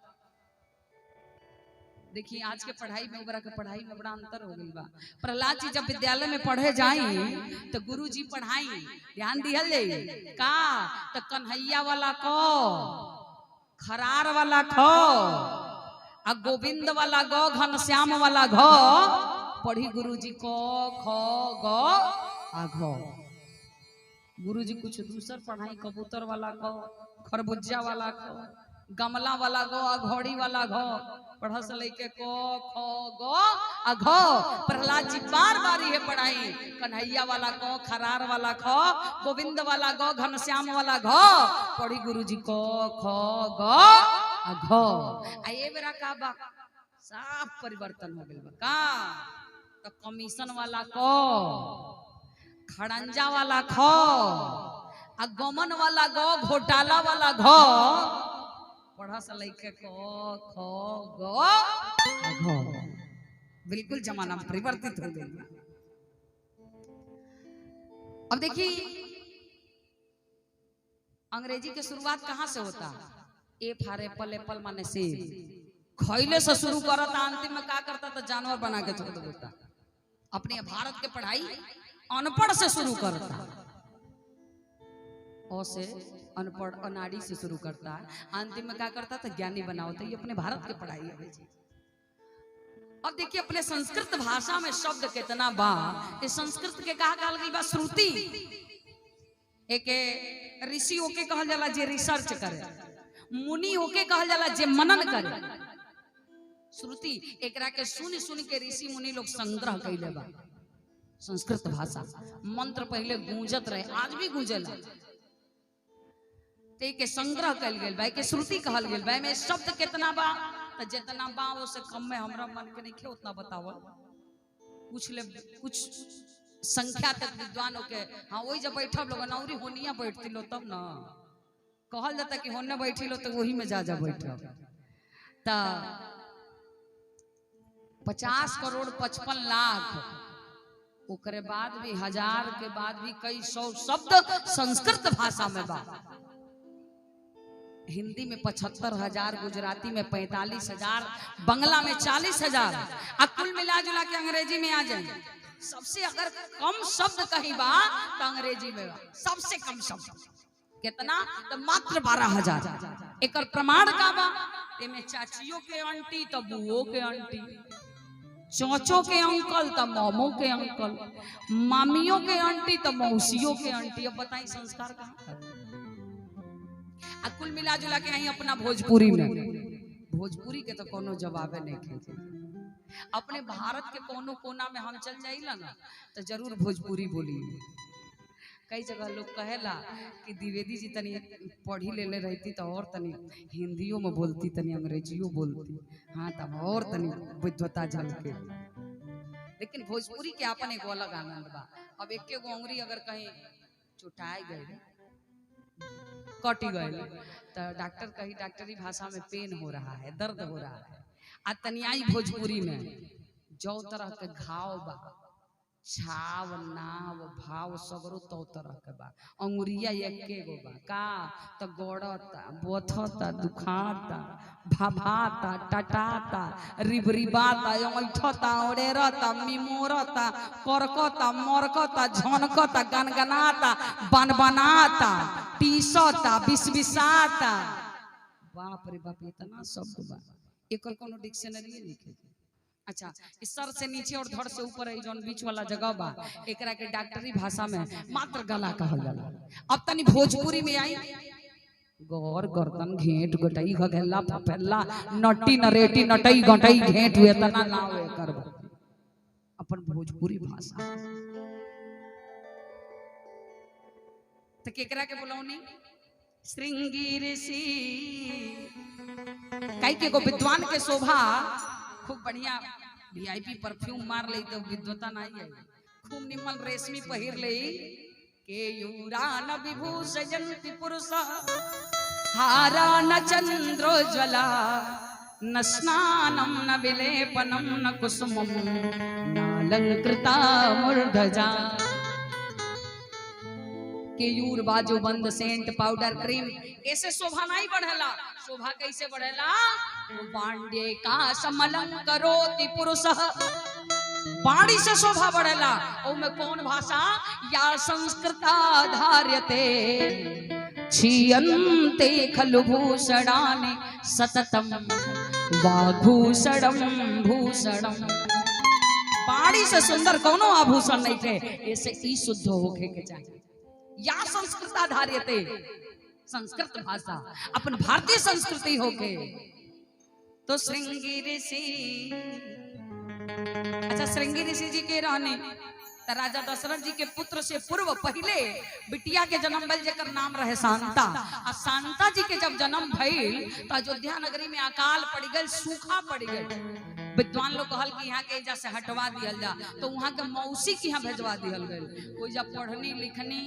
Speaker 1: देखिए आज के पढ़ाई में उबरा के पढ़ाई में बड़ा अंतर हो गई बा। प्रहलाद जी जब विद्यालय में पढ़े जाई तो गुरु जी पढ़ाई ध्यान दिहल जाई का, तो कन्हैया वाला को, खरार वाला खो, आ गोविंद वाला गो, घनश्याम वाला घो पढ़ी गुरु जी को, खो गो आ घो। गुरु जी कुछ दूसर पढ़ाई, कबूतर वाला खो, खरबूजा वाला खो, गमला वाला गो, घोड़ी वाला घो पढ़ा से लेके को, खो गो आ घो। प्रहलाद जी बार बार ये पढ़ाई, कन्हैया वाला को, खरार वाला खो, गोविंद वाला गो, घनश्याम वाला घो पढ़ी गुरु जी को, खो गो आ घो। आ ये बेरा का बा साफ परिवर्तन हो गइल बा का, तो कमीशन वाला को, खड़ंजा वाला खो, आ गमन वाला गो, घोटाला वाला घो पढ़ा से लेके को, खो गो घो। बिल्कुल जमाना परिवर्तित हो गया। अब देखिए अंग्रेजी की शुरुआत कहां से होता, ए फॉर एप्पल, एप्पल माने सेब, खैले से शुरू करता, अंतिम में क्या करता था, जानवर बना के छोड़ देता। अपने भारत के पढ़ाई अनपढ़ से शुरू करता, ओ से अनपढ़ अनाड़ी से शुरू करता है, अंतिम में क्या करता था, ज्ञानी बनाता। ये अपने भारत की पढ़ाई है। अब देखिए अपने संस्कृत भाषा में शब्द कितना बा, इस संस्कृत के कहा कहल गई बा श्रुति। एक ऋषि होके कहल जाला जे रिसर्च करे, मुनि होके कहल जाला जे मनन करे। श्रुति एकरा के सुन सुन के ऋषि मुनि लोग संग्रह कैले बा। संस्कृत भाषा मंत्र पहले गूंजत रहे, आज भी गूंजला, के संग्रह कल गेल बा, के श्रुति कहल गेल बा। में शब्द कितना बा, तो जितना बा वो से कम में हमरा मन के नहीं उतना बतावल। कुछ ले कुछ संख्या तक विद्वान के, हाँ वही जब बैठब लोग नौरी होनिया बैठती लो तब ना कहल जाता कि होने बैठी लो तो वही में जा बैठब। तो 50 करोड़ 55 लाख ओकरे बाद भी, 1000 के बाद भी कई 100 शब्द संस्कृत भाषा में बा। हिंदी में 75,000, गुजराती में 45,000, बंगला में 40,000, और कुल मिला जुला के अंग्रेजी में आ जाए। सबसे अगर कम शब्द कहीं बा तो अंग्रेजी में बा, सबसे कम शब्द कितना, तो मात्र 12,000। एक प्रमाण का बा, में चाचियों के आंटी तो बुओ के आंटी, चौचों के अंकल तो मामों के अंकल, मामियों के आंटी तो मौसियों के आंटी। अब बताइए संस्कार कहाँ। कुल मिला जुला के आई अपना भोजपुरी में, भोजपुरी के तो कोनो जवाबे नहीं खे। अपने भारत के कोनो कोना में हम चल जाइला ना तो जरूर भोजपुरी बोली। कई जगह लोग कहेला कि द्विवेदी जी तनी पढ़ी ले रहती तो और तनी हिंदियों में बोलती, तनी अंग्रेजियों बोलती, हाँ तब और तनी विद्वता झलके। लेकिन भोजपुरी के अपन एक अलग आनंद बा। अब एक अंगुरी अगर कहीं चुटाई गए, कटी गए, तो डॉक्टर कही डॉक्टरी भाषा में पेन हो रहा है, दर्द हो रहा है। आ तनियाई भोजपुरी में जो तरह के घाव बा, छाव नाव भाव सगरो तो तरह के बा। अंगुरिया एके गो बा का, तो गड़ता, बोथता, दुखाता, भाभाता, टटाता, रिबरिबाता, ऐठता, ओरेरता, मिमोरता, करकता, मरकता, झनकता, गनगनाता, बनबनाता, टीसता, बिसबिसाता। बाप रे बाप, इतना शब्द बा, एकर कोनो डिक्शनरी नहीं। अच्छा, इस सर से नीचे और धड़ से ऊपर जौन बीच वाला जगह बा, एकरा के डॉक्टरी भाषा में मात्र गला कहल जाला। अब तनी भोजपुरी में आई, गौर गर्दन घेंट गटई घगेला फफेला नटी नरेटी नटई गटई घेंट हुए तना ना होए कर अपन भोजपुरी भाषा। तो केकरा के बोलौनी, श्रृंगी ऋषि कई के को विद्वान के शोभा खूब बढ़िया वीआईपी परफ्यूम मार ले तो विद्वता नहीं है खूब निमन रेशमी पहिर ले के यूरा न विभूषयन्ति पुरुष हारा न चंद्रोज्वला न स्नानं न विलेपनं न कुसुमं नालंकृता मूर्धजा केयूर बाजू बंद सेंट पाउडर क्रीम ऐसे शोभा नहीं बढ़ेला शोभा कैसे बढ़ेला पांडे का समलंग करोति पुरुष वाणी से शोभा बढ़ेला और में कौन भाषा या संस्कृता धार्यते क्षीयन्ते खलु भूषणानि सततम वाग्भूषणम भूषणम वाणी से सुंदर कोनो आभूषण नहीं थे ऐसे ही शुद्ध होके के चाहिए या संस्कृता धार्यते संस्कृत भाषा अपन भारतीय संस्कृति होके तो श्रृंगी ऋषि अच्छा श्रृंगी ऋषि जी के रहने राजा दशरथ जी के पुत्र से पूर्व पहले बिटिया के जन्म भइल जेकर नाम रहे शांता और शांता जी के जब जन्म भइल तो अयोध्या नगरी में अकाल पड़ गई सूखा पड़ गई विद्वान लोग कहल कि यहाँ के एजा से हटवा दिया जा तो वहाँ के मौसी के यहाँ भेजवा दिया गई कोई जब पढ़नी लिखनी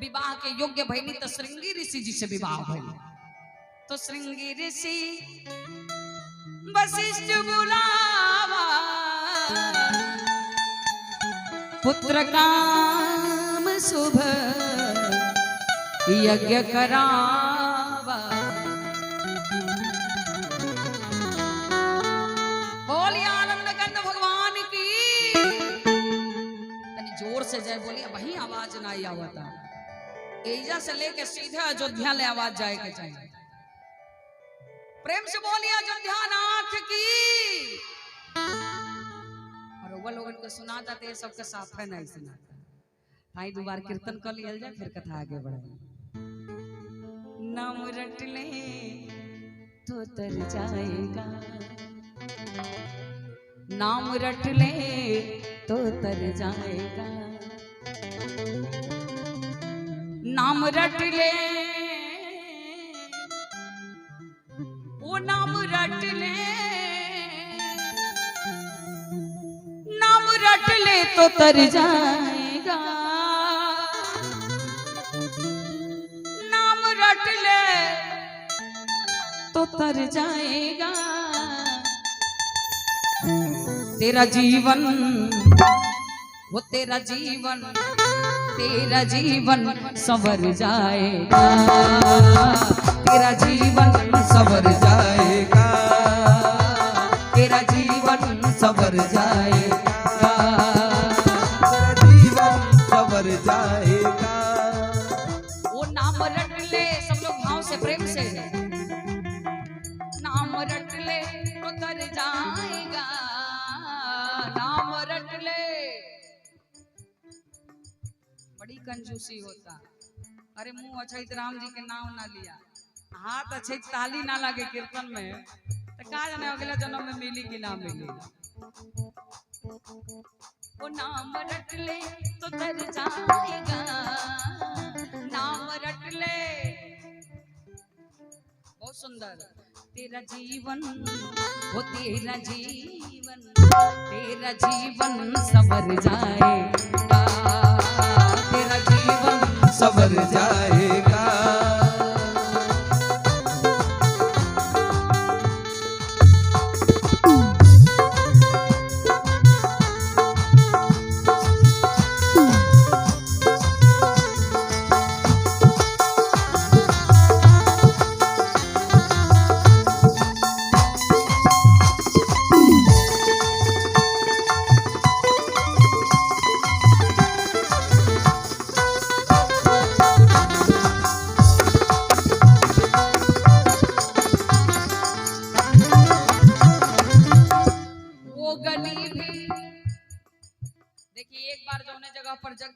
Speaker 1: विवाह के योग्य भइनी तो श्रृंगी ऋषि जी से विवाह भइल तो श्रृंगी ऋषि वशिष्ठ बुलावा पुत्र काम शुभ यज्ञ करावा बोलिए आनंद कंद भगवान की तनी जोर से जय बोलिए वही आवाज ना आवता एजा से लेके सीधे अयोध्या ले आवाज जाए के चाहिए प्रेम से बोलिए अयोध्या नाथ की और वो लोगन को सुनाता तो सबके साथ है नहीं सुनाता आई दोबार कीर्तन कर लिया जाए फिर कथा आगे बढ़े नाम रट ले तो तर जाएगा नाम रट ले तो तर जाएगा नाम रट ले वो नाम रट ले नाम रट ले तो तर जाएगा नाम रट ले तो तर जाएगा तेरा जीवन वो तेरा जीवन संवर जाएगा तेरा जीवन
Speaker 2: सवर जाएगा
Speaker 1: तेरा जीवन संवर जाएगा
Speaker 2: तेरा जीवन सवर जाएगा
Speaker 1: वो नाम रट ले सब लोग भाव से प्रेम से नाम रट ले तो तर जाएगा नाम रट ले बड़ी कंजूसी होता अरे मुंह अच्छा राम जी के नाम ना लिया हाथ अच्छे ताली ना लगे कीर्तन में तो कहा जाने अगले जन्म में मिली कि ना मिली वो नाम रट ले तो तर जाएगा नाम रट ले बहुत सुंदर तेरा जीवन वो तेरा जीवन संवर जाएगा तेरा जीवन
Speaker 2: सवर जाएगा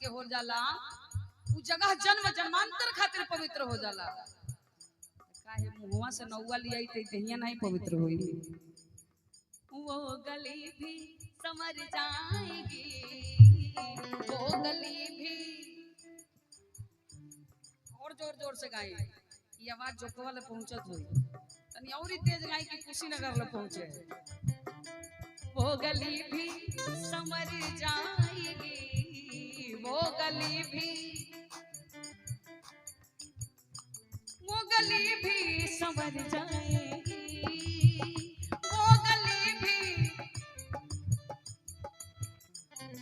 Speaker 1: यज्ञ हो जाला उ जगह जन्म जन्मांतर खातिर पवित्र हो जाला काहे मुहवा से नौवा लियाई त तहिया नहीं पवित्र होई वो गली भी समर जाएगी वो गली भी और जोर जोर से गाएं ये आवाज जोकवा ले पहुंचत हुई तनी औरी तेज गाई कि कुशीनगर ले पहुंचे वो गली भी समर जाएगी वो गली भी संवर जाएगी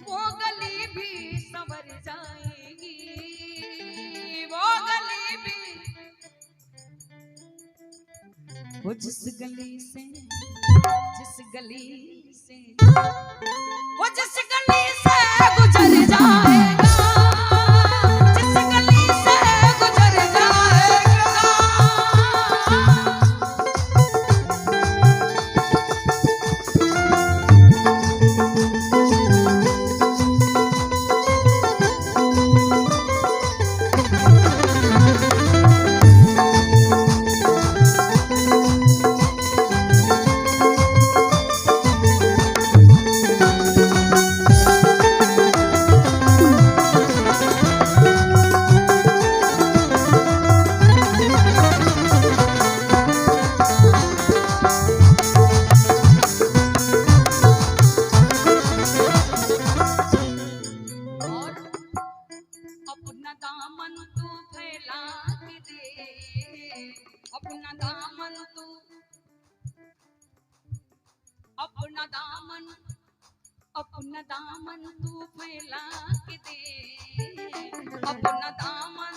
Speaker 1: वो गली भी संवर जाएगी वो गली भी वो जिस गली से वो जिस गली से गुजर जाएगा जिस गली से गुजर जाएगा अपना दामन तू फैला के दे अपना दामन तू फैला के दे अपना दामन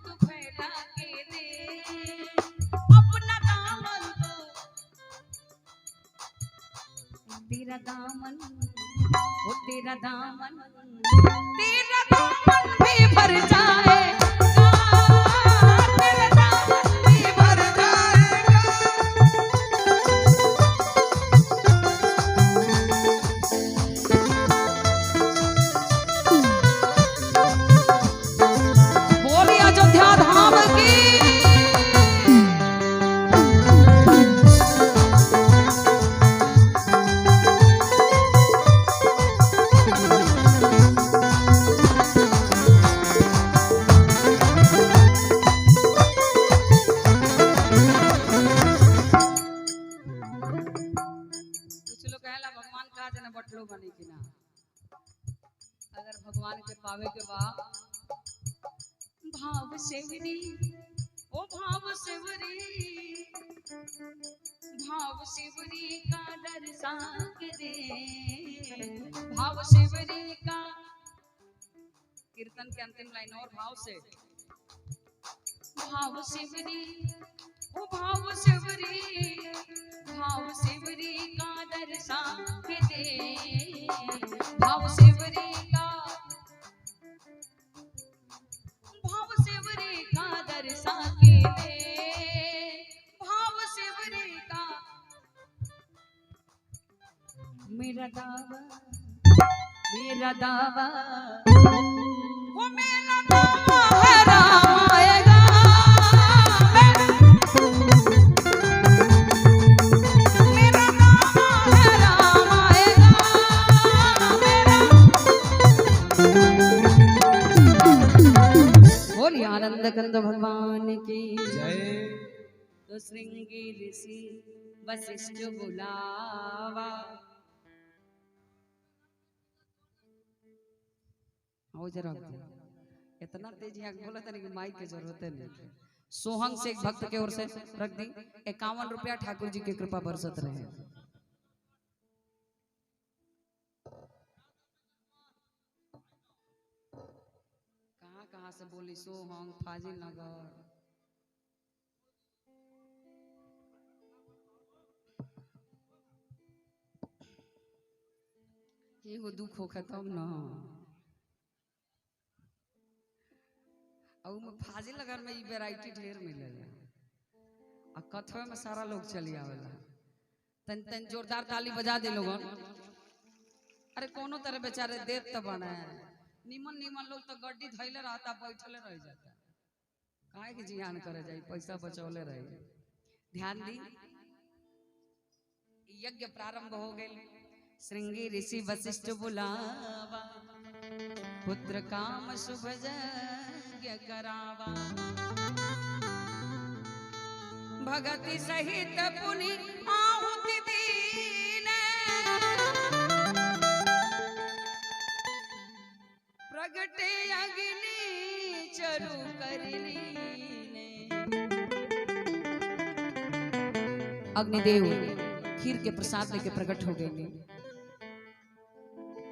Speaker 1: तू फैला के दे अपना दामन तू तेरा दामन तेरा दामन भी भर जाए तेरा दामन भी भर जाएगा बोली अयोध्या धाम की बटलो बने कि ना अगर भगवान के पावे के बा भाव सेवरी ओ भाव सेवरी का दर्शन दे भाव सेवरी का कीर्तन के अंतिम लाइन और भाव से भाव सेवरी ओ भाव सेवरी का दर्शन दे भाव सेवरी का दर्शन दे भाव सेवरी का मेरा दावा वो मेरा दावा है राम आएगा आनंद कंद भगवान की
Speaker 2: जय।
Speaker 1: तो श्रृंगी ऋषि वशिष्ठ बुलावा हो जरा इतना तेज यहाँ बोला था कि माइक की जरूरत नहीं सोहंग से एक भक्त के ओर से रख दी 51 रुपया ठाकुर जी की कृपा बरसत रहे कहाँ से बोली सोहंग फाजिल नगर एगो दुख हो खत्म न और में फाजिल नगर में वैरायटी ढेर मिलेला और कथवे में सारा लोग चली आवेला तन तन जोरदार ताली बजा दे लोगन अरे कोनो तरह बेचारे देत तो बना निमन लोग तो गड्डी धैले रहता बैठले रह जाता काहे के जियान करे जाई पैसा बचौले रहे ध्यान दी यज्ञ प्रारंभ हो गए श्रृंगी ऋषि वशिष्ठ बुलावा पुत्र काम शुभ यज्ञ करावा, भगति सहित पुनि आहुति दीने, प्रगटे अग्नि चरु कर लीने। अग्निदेव खीर के प्रसाद लेके प्रकट हो गए।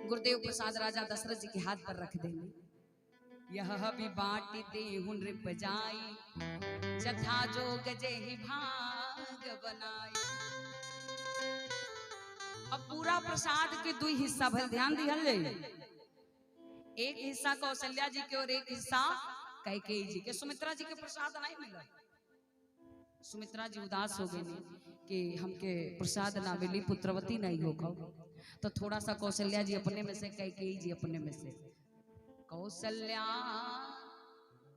Speaker 1: गुरुदेव प्रसाद राजा दशरथ जी के हाथ पर रख देंगे। यह भी बाटी देहु नृप जाई, जथा जोग जेहि भाग बनाई। अब पूरा प्रसाद के दो हिस्सा भल, ध्यान दिहल ले। एक हिस्सा कौशल्या जी के और एक हिस्सा कैकेयी जी के। सुमित्रा जी के प्रसाद नहीं मिला। सुमित्रा जी उदास हो गई कि हमके प्रसाद ना मिली, पुत्रवती नहीं होगा। तो थोड़ा सा कौशल्या जी अपने में से, कैकेयी जी अपने में से। कौशल्या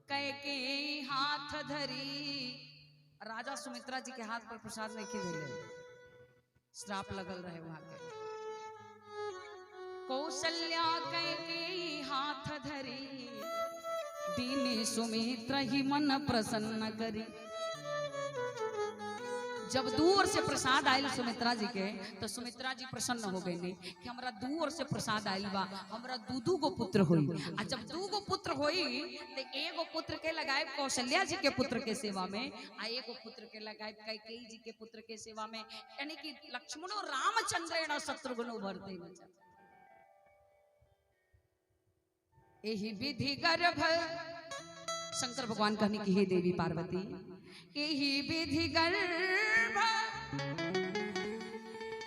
Speaker 1: कैकेयी हाथ धरी, राजा सुमित्रा जी के हाथ पर प्रसाद नहीं खिले, श्राप लगल रहे वहां के। कौशल्या कैकेयी हाथ धरी, दीनी सुमित्रा ही मन प्रसन्न करी। जब दूर से प्रसाद आयल सुमित्रा जी के, तो सुमित्रा जी प्रसन्न हो गई कि हमरा दूर से प्रसाद आयल बा, हमरा दू गो पुत्र होई। आ जब दू गो पुत्र होई तो एगो पुत्र के लगाए कौशल्या जी के पुत्र के सेवा में, आ एगो पुत्र के लगाए कैकेयी जी के पुत्र के सेवा में। यानी कि लक्ष्मणो रामचंद्रेण शत्रुघ्नो भरते। यही विधि गर्भ शंकर भगवान कहने की, हे देवी पार्वती, यही विधि गर्भ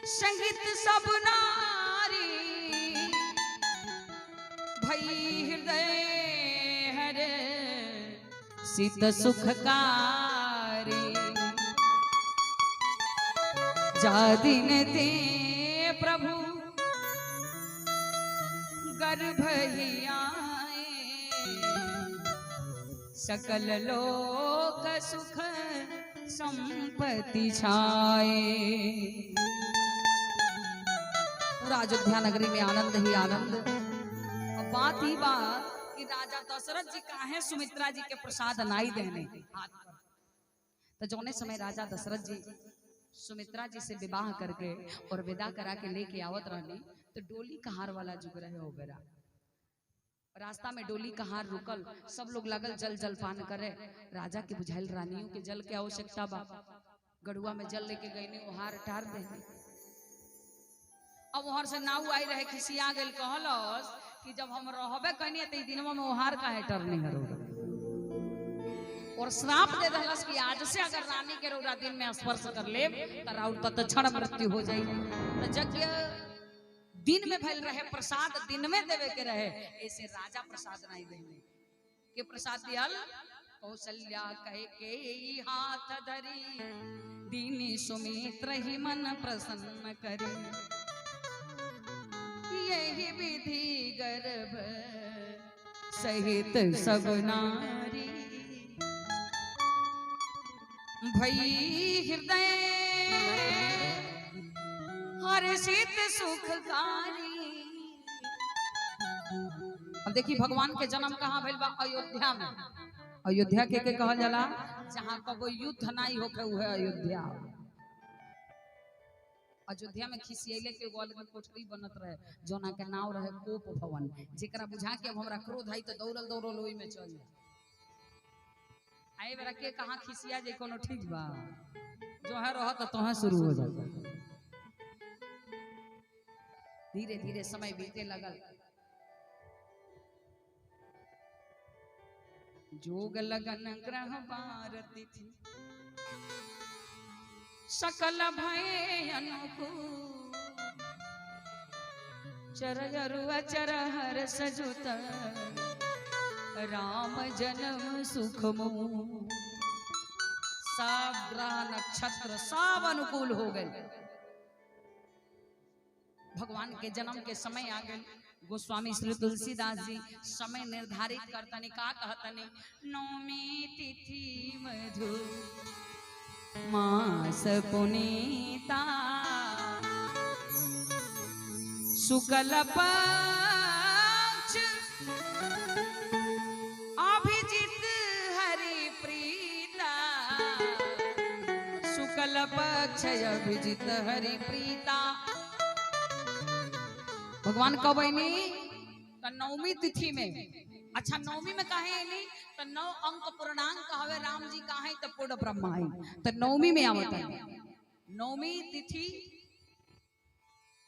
Speaker 1: संगीत सब नारी, भई हृदय हरे सीत सुखकारी। जा दिन ते प्रभु गर्भ ही आए, सकल लोक सुख संपत्ति छाए। पूरा अयोध्या नगरी में आनंद ही आनंद। अब बात ही बात कि राजा दशरथ जी काहे सुमित्रा जी के प्रसाद नाई देने हाथ पर। तो जोने समय राजा दशरथ जी सुमित्रा जी से विवाह करके और विदा करा के लेके आवत रहनी, तो डोली कहार वाला जुग रहे हो गया। रास्ता में डोली कहार रुकल, सब लोग लगल जल जलपान करे। राजा के बुझाइल रानियों के जल के आवश्यकता बा, गड़ुआ में जल लेके गई, ओहार टार दे। अब ओहर से नाव आई रहे, खिसिया गेल, कहलस कि जब हम रहबे कनी त दिनवा में ओहार काहे टरनी हरो। और श्राप दे दहलस कि आज से अगर रानी के रौरा दिन में स्पर्श कर ले त राउर तत्क्षण मृत्यु हो जाई। त यज्ञ दिन में भइल रहे, प्रसाद दिन में देवे के रहे, ऐसे राजा प्रसाद नहीं देने के। प्रसाद दियल कौशल्या कैकेयी हाथ धरी, दीनी सुमित्रा ही मन प्रसन्न करी। यही विधि गर्भ सहित सब नारी, भई हृदय हर्षित सुखकारी। अब देखिए भगवान के जन्म कहाँ भइल बा? अयोध्या में। अयोध्या के कहल जाला? जहाँ कबो युद्ध नहीं होके उहे अयोध्या। अयोध्या में खिसियले के गोल में कोठरी बनत रहे, जोना के नाव रहे कोप भवन। जेकरा बुझा के अब हमरा क्रोध आई तो दौड़ल दौड़ल ओई में चल जा। आए बेरा के कहाँ खिसिया जे कोनो ठीक बा? जो है रहत तो है शुरू हो जाता। धीरे धीरे समय बीते लगल। जोग लगन ग्रह भारती थी, सकल भय अनुकूल। चरयरु अचर हर सजुत, राम जन्म सुखमू। सब ग्रह नक्षत्र सब अनुकूल हो गए। भगवान के जन्म के समय आ गए। गोस्वामी श्री तुलसीदास जी समय निर्धारित करतनी, का कहतनी? नौमी तिथि मधु मास पुनीता, शुक्ल पक्ष अभिजित हरि प्रीता शुक्ल पक्ष अभिजित हरि प्रीता। भगवान कब आईनी? तो नवमी तिथि में। अच्छा नवमी में काहे आईनी? तो 9 अंक पूर्णांक हवे राम जी काहे तो पूर्ण ब्रह्मा आई तो नवमी में आवत है। नवमी तिथि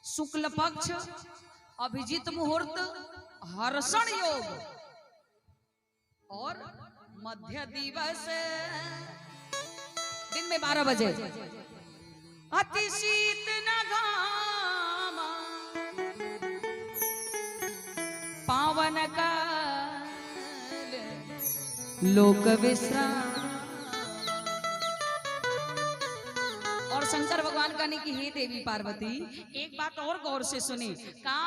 Speaker 1: शुक्ल पक्ष अभिजित मुहूर्त हर्षण योग और मध्य दिवस दिन में 12 बजे। अति शीत न घाम पावन काल लोक विश्राम। और शंकर भगवान कहने की हे देवी पार्वती एक बात और गौर से सुनी का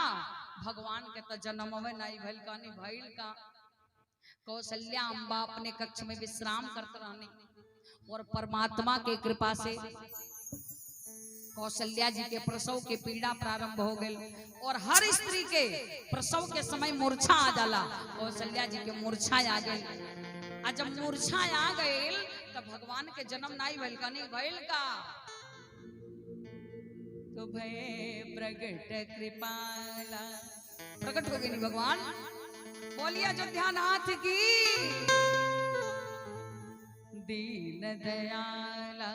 Speaker 1: भगवान के तो जन्म में नहीं भइल कहनी भइल का कौशल्या अम्बा अपने कक्ष में विश्राम करते रहने और परमात्मा के कृपा से कौशल्या जी के प्रसव के पीड़ा प्रारंभ हो गई और हर स्त्री के प्रसव के समय मूर्छा आ जाला। कौशल्या जी के मूर्छा आ गई। आ जब मूर्छा आ गई तो भगवान के जन्म नहीं भइल कहनी भइल का तो भय प्रगट कृपाला प्रकट हो गई नहीं भगवान। बोलिए अयोध्यानाथ की दीन दयाला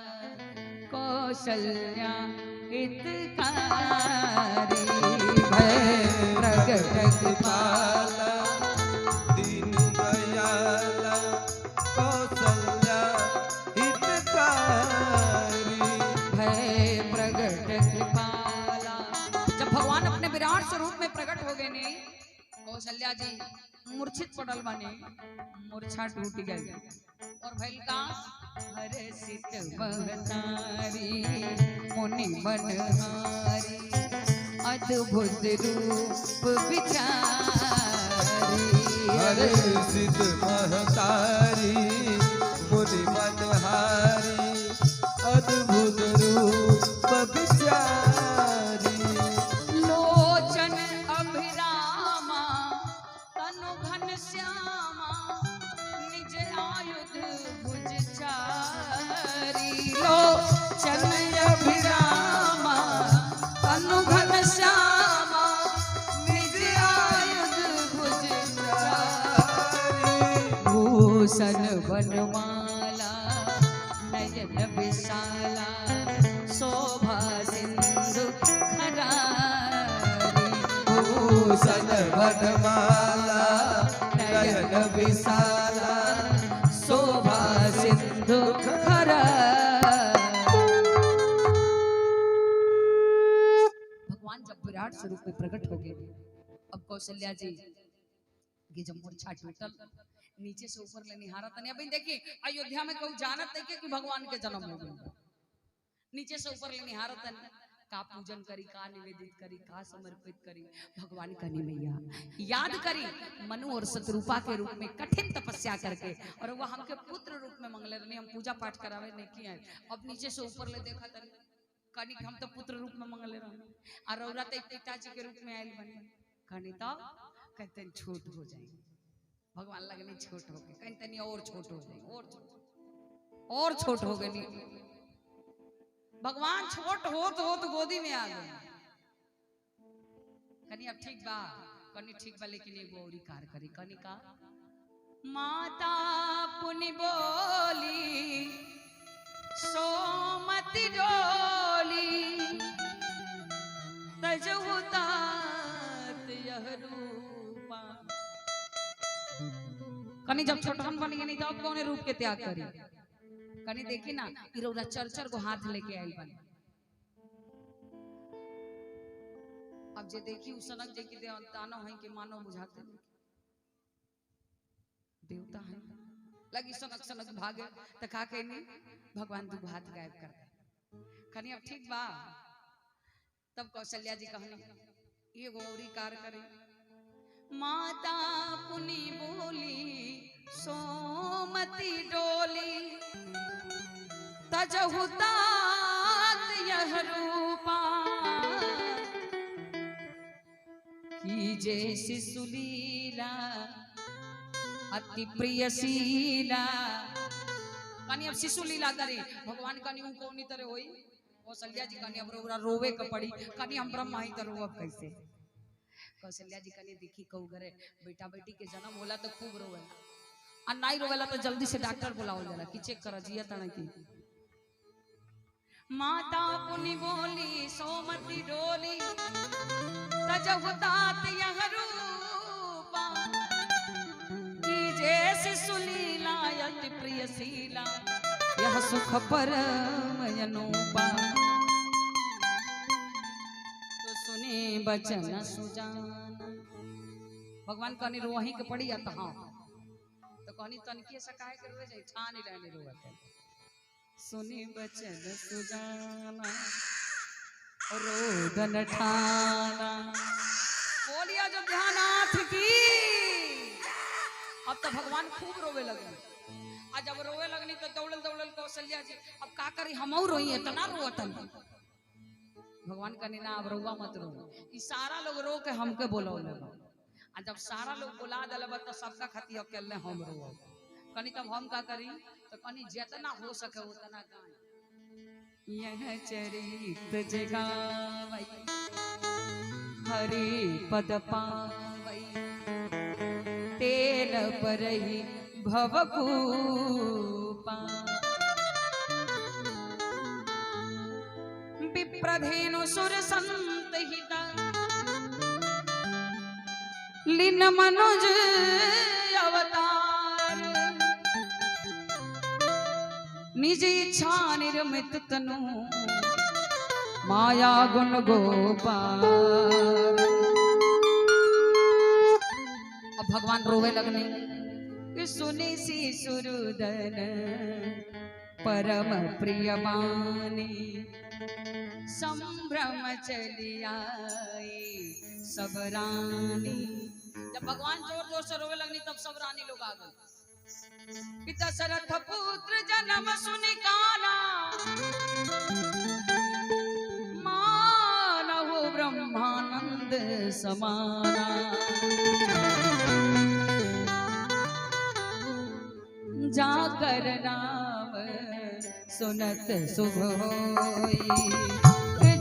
Speaker 1: कौशल्या हितकारी भय प्रगट कृपाला
Speaker 2: दीन दयाला कौशल्या हितकारी
Speaker 1: भय प्रगट कृपाला। जब भगवान अपने विराट स्वरूप में प्रकट हो गए नहीं कौशल्या जी मूर्छित पड़ल बने मूर्छा टूट गई और भइल का हर्षित महतारी मुनि मनहारी अद्भुत रूप विचारी।
Speaker 2: हर्षित महतारी मुनि मनहारी अद्भुत रूप विचारी।
Speaker 1: लोचन अभिरामा तनु घन श्यामा निज आयुध भुज चारी। लोचन अभिरामा तनु घन श्यामा निज आयुध भुज चारी। भूषण बनमाला नयन विशाला शोभा सिंधु खरारी।
Speaker 2: भूषण बनमाला नयन विशाला
Speaker 1: शोभा सिंधु खरारी। भगवान जब विराट स्वरूप में प्रकट हो गए अब कौशल्या जी की जब मूर्छा टूटल नीचे से ऊपर ले निहारा तने अभी देखिए अयोध्या में कोई जानत नहीं कि भगवान के जन्म हो गए। नीचे से ऊपर ले निहारा तने का पूजन करी का निवेदित करी का समर्पित करी भगवान कनी मैया याद करी मनु और शत्रुपा के रूप में कठिन तपस्या करके और वह हमके पुत्र रूप में मंगले रहने हम पूजा पाठ करावे नहीं किया। अब नीचे से ऊपर ले देखा तनी कनी हम तो पुत्र रूप में मंगले रहने और रौरा तो पिताजी के रूप में आयल बने कनी तो कहते छोट हो जाए भगवान लगने छोट हो गए कहीं तनी और छोट हो जाए और छोट हो गए भगवान छोट हो तो गोदी में आ गए कनी अब ठीक बा कनी ठीक बा लेकिन एगो औरी कार करी कनी का माता पुनि बोली सोमति डोली तजहुतात यह रूपा। कनी जब छोटहन बन गई तब कौन रूप के त्याग करी कनी देखी ना इरौरा चरचर को हाथ लेके आई बन। अब जे देखी उ सनक जे की देवतानो है कि मानो बुझाते देवता है लगी सनक सनक भागे त का कहनी भगवान तू हाथ गायब कर दे कनी अब ठीक बा। तब कौशल्या जी कहनी ये गौरी कार करे माता पुनि बोली सोमति डोली तजहुतात यह रूपा की जैसी सुलीला अति प्रियशीला कनी अब शिशु लीला करे भगवान कनी उ कौनी तरह होई कौशल्या जी कनी अब रोवे के पड़ी कनी हम ब्रह्मा ही तरह अब कैसे कौशल्या जी कनी देखी कहू करे बेटा बेटी के जन्म होला तो खूब रोवेला आ नहीं रोवेला तो जल्दी से डॉक्टर बुलाओ जाला कि चेक कर जिया तना की माता पुनि बोली सोमति डोली तजहुतात यह रूपा कीजे शिशु लीला अति प्रियशीला यह सुख परम अनुपा तो सुने बचन सुजान भगवान कहनी रोही के पड़ी आता हाँ तो कहनी तनकी से काहे के रोए जाई ठान ही रहने रोवत सुनी बचन सुजाना रोदन ठाना बोलिया जो ध्यानाथ की अब तो भगवान खूब रोवे लगे आज जब रोवे लगनी तो दौड़ल दौड़ल कौशल्या जी अब का करी हमऊ रोई इतना रोतन भगवान कहनी ना अब रोवा मत रो ई सारा लोग रो के हमके बोलौले आ जब सारा लोग बुला दिल तो सबका खती अकेले हम रो कनी तब हम का करी तो कनी जितना हो सके उतना गाएं यह चरित जगावई हरि पद पावई तेल परहि भवकूपा विप्रधेनु सुर संत हिता लीन मनुज अवतार निज इच्छा निर्मित तनु माया गुण गोपाल अब भगवान रोवे लगने सुने सी सुरुदन परम प्रिय मानी संभ्रम चलिया सब रानी जब भगवान जोर जोर से रोवे लगनी तब सब रानी लोग आ गए पिता दशरथ पुत्र जन्म सुनि काना मानव ब्रह्मानंद समाना जाकर नाम सुनत शुभ होई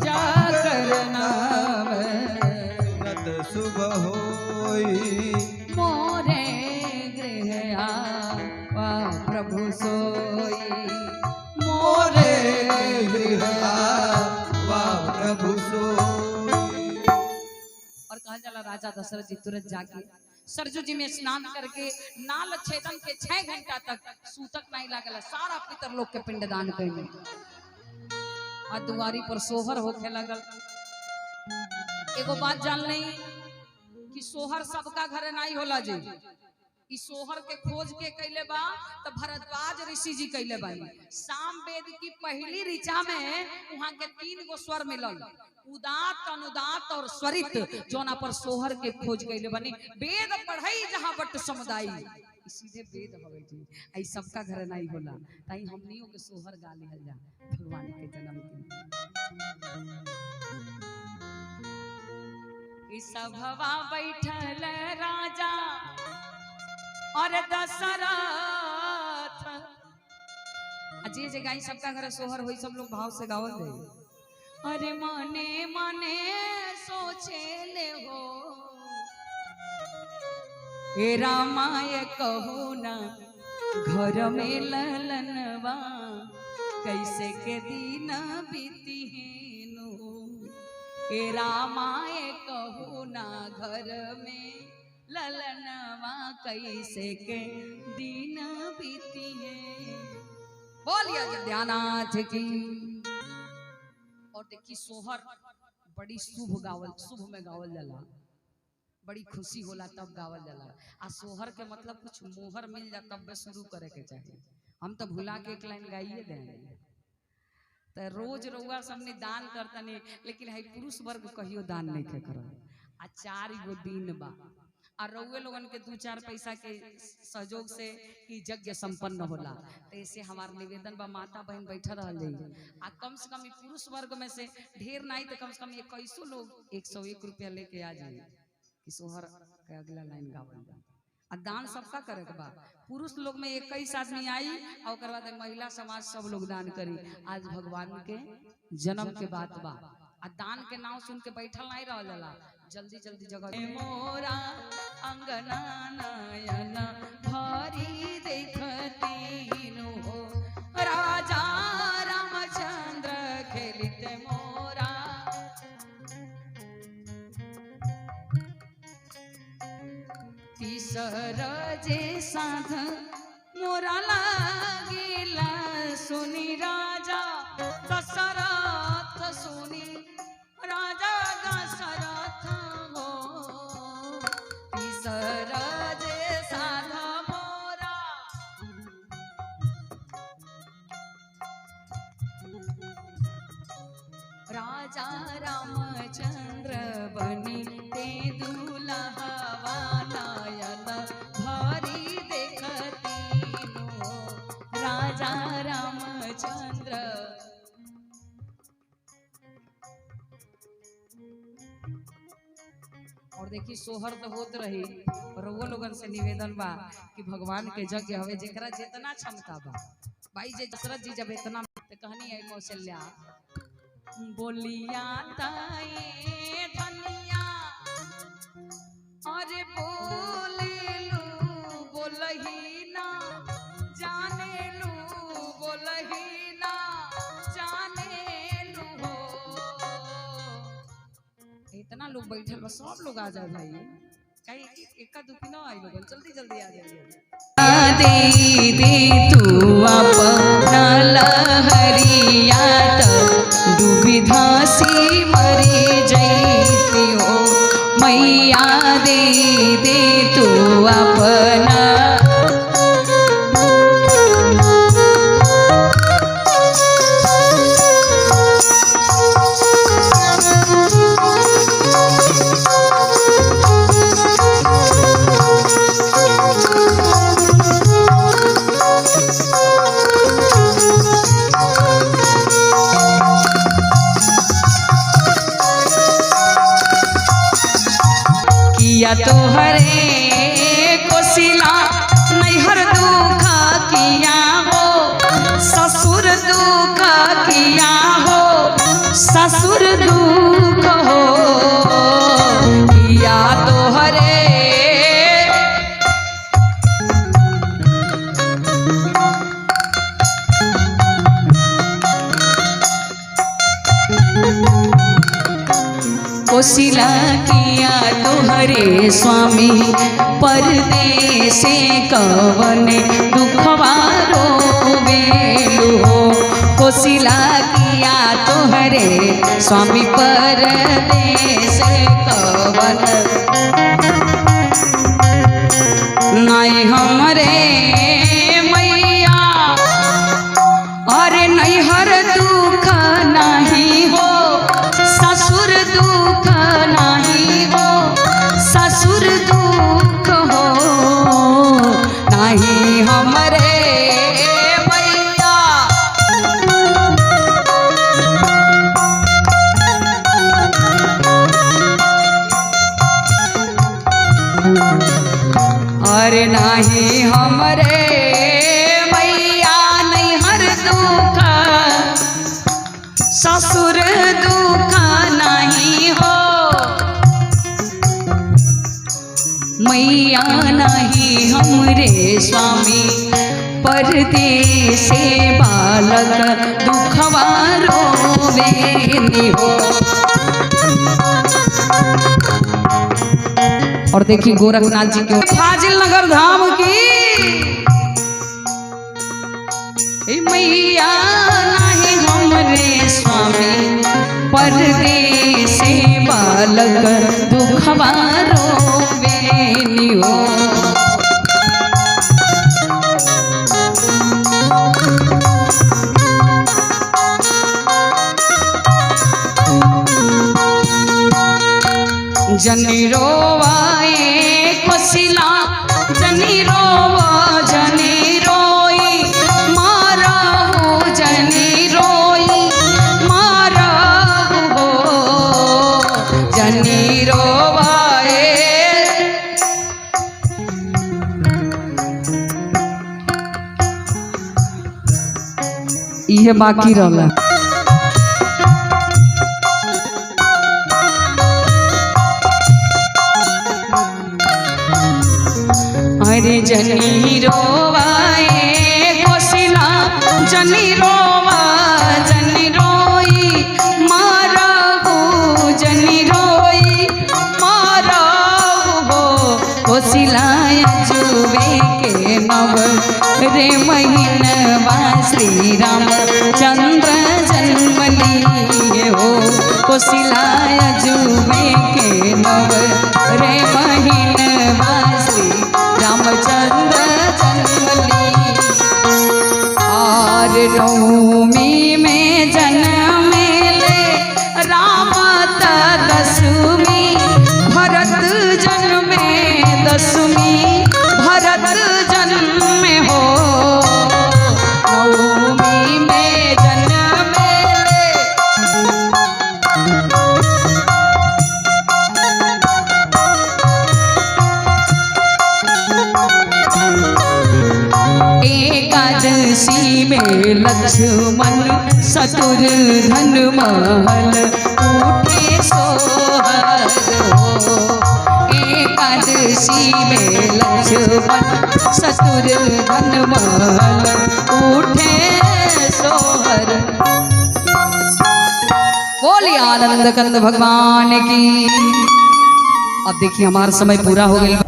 Speaker 1: जाकर नाम
Speaker 2: सुनत शुभ होई
Speaker 1: मोरे गृह आवा प्रभु सोई
Speaker 2: मोरे गृह आवा प्रभु सोई।
Speaker 1: और कहा जाला राजा दशरथ जी तुरंत जाके सरजू जी में स्नान करके नाल छेदन के 6 घंटा तक सूतक नहीं लागल सारा पितर लोग के पिंडदान कैले आ दुआरी पर सोहर होखे लगल। एगो बात जान ली कि सोहर सबका घरे नहीं होला जी ई सोहर के खोज के कैले बा तो भरद्वाज ऋषि जी कैले बानी साम वेद की पहली ऋचा में वहां के 3 गो स्वर मिलल उदात अनुदात और स्वरित जोना पर सोहर के खोज कैले बनी वेद पढ़ई जहां बट समुदाय सीधे वेद हवे जी आई सबका घर नहीं होला ताई हमनियों के सोहर गा लिहल जा भगवान के जन्म के इस सभवा बैठल राजा और दशरथ अजय जगह सबका घर सोहर होई सब लोग भाव से गावल दे अरे मने मने सोचे ले हो हे रामाय कहू ना घर में ललनवा कैसे के दिन बीती हेनु हे रामाय कहू ना घर में ललनवा कैसे के दिन बीती है बोलिए अयोध्यानाथ की। और देखी सोहर बड़ी शुभ में गावल जाला बड़ी खुशी होला तब गावल जाला आ सोहर के मतलब कुछ मोहर मिल जा तब शुरू करे के चाहिए हम तो भुला के एक लाइन गाइए देंगे तो रोज रउआ सबने दान करतनी लेकिन है पुरुष वर्ग कहियो दान नहीं के करो आ 4 गो दिन बा और रउए लोगन के 2-4 पैसा के सहयोग से ई यज्ञ संपन्न होला तो ऐसे हमार निवेदन बा माता बहन बैठा रहल जाई आ कम से कम पुरुष वर्ग में से ढेर नहीं तो कम से कम 21 लोग 101 रुपया लेके आ जाए कि सोहर के अगला लाइन गावल जा आ दान सबका करे के बा। पुरुष लोग में 21 आदमी आई और ओकर बाद महिला समाज सब लोग दान करी। आज भगवान के जन्म के बात बा आ दान के नाम सुन के बैठल नहीं रह जाला, जल्दी जल्दी जगह मोरा अंगना नयन भरी देखती हो राजा रामचंद्र खेलित मोरा। तीसर जे साध मोरा लागिला सुनी राजा दशरथ सुनी राजा दशरथ हो। तीसर जे साध मोरा राजा रामचंद्र बनी ते दुल्हवा नयन भरी देखती हो राजा रामचंद्र। और देखी सोहर तो होत रही, और वो लोगन से निवेदन बा कि भगवान के यज्ञ हवे जेकरा जितना क्षमता बा। भाई जे दशरथ जी जब इतना कहनी है कौशल्या बोलिया ताए धनिया अरे बोलेलू बोलही ना जानेलू बोलही ना जानेलू हो। इतना लोग बैठल बा, सब लोग आ जाए भाई, कहीं एका दुखी ना आई लोग, जल्दी जल्दी आ जाइए। दे दे तू अपना लहरिया दुविधा सी मरी जैती हो मैया। दे दे तू अपना किया तो हरे कोशिला नैहर दुख किया हो ससुर दुख किया हो ससुर दुख हो। किया तो हरे कोशिला किया तुहरे स्वामी परदेसे कवन दुखवारो बेलू हो। कोशिला किया तुहरे स्वामी परदेसे कवन नहीं हमरे मैया अरे नैहर दुख नहीं हो ससुर दुख नहीं हो ससुर दुख हो नहीं हमरे मैया। अरे नहीं हमरे मैया नैहर दुख ससुर दुख नहीं हो मैया नहीं हमरे स्वामी परदेसे बालक दुखवारो बेनी हो। और देखिए गोरखनाथ जी के फाजिल नगर धाम की मैया नहीं हमरे स्वामी परदेसे बालक दुखवारो बेनी हो। जनी रोवाए कोशिला जनी रोवा जनी रोई मारा जनी रोई मारा हो जनी रोवाए ये बाकी रहला। अरे जनी रोवाए कोशिला जनी रोवा जनी रोई माराहू जनी रोई माराहू हो कोशिला जुबे के नव रे महीनवा श्री राम चंद्र जन्म लिए हो कोशिला जुबे के नव रे महीनवा श्री रामचंद्र जन्म ली। और नवमी में जन्म ले राम दशमी भरत जन्मे दशमी भरत जन्म हो नवमी में जन्म ले। एकादशी में लक्ष्मण शत्रुघ्न महल उठे सोहर हो एकादशी में लक्ष्मण शत्रुघ्न महल उठे सोहर। बोलिए आनंद कंद भगवान की। अब देखिए हमारा समय पूरा हो गया।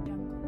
Speaker 3: Jungle.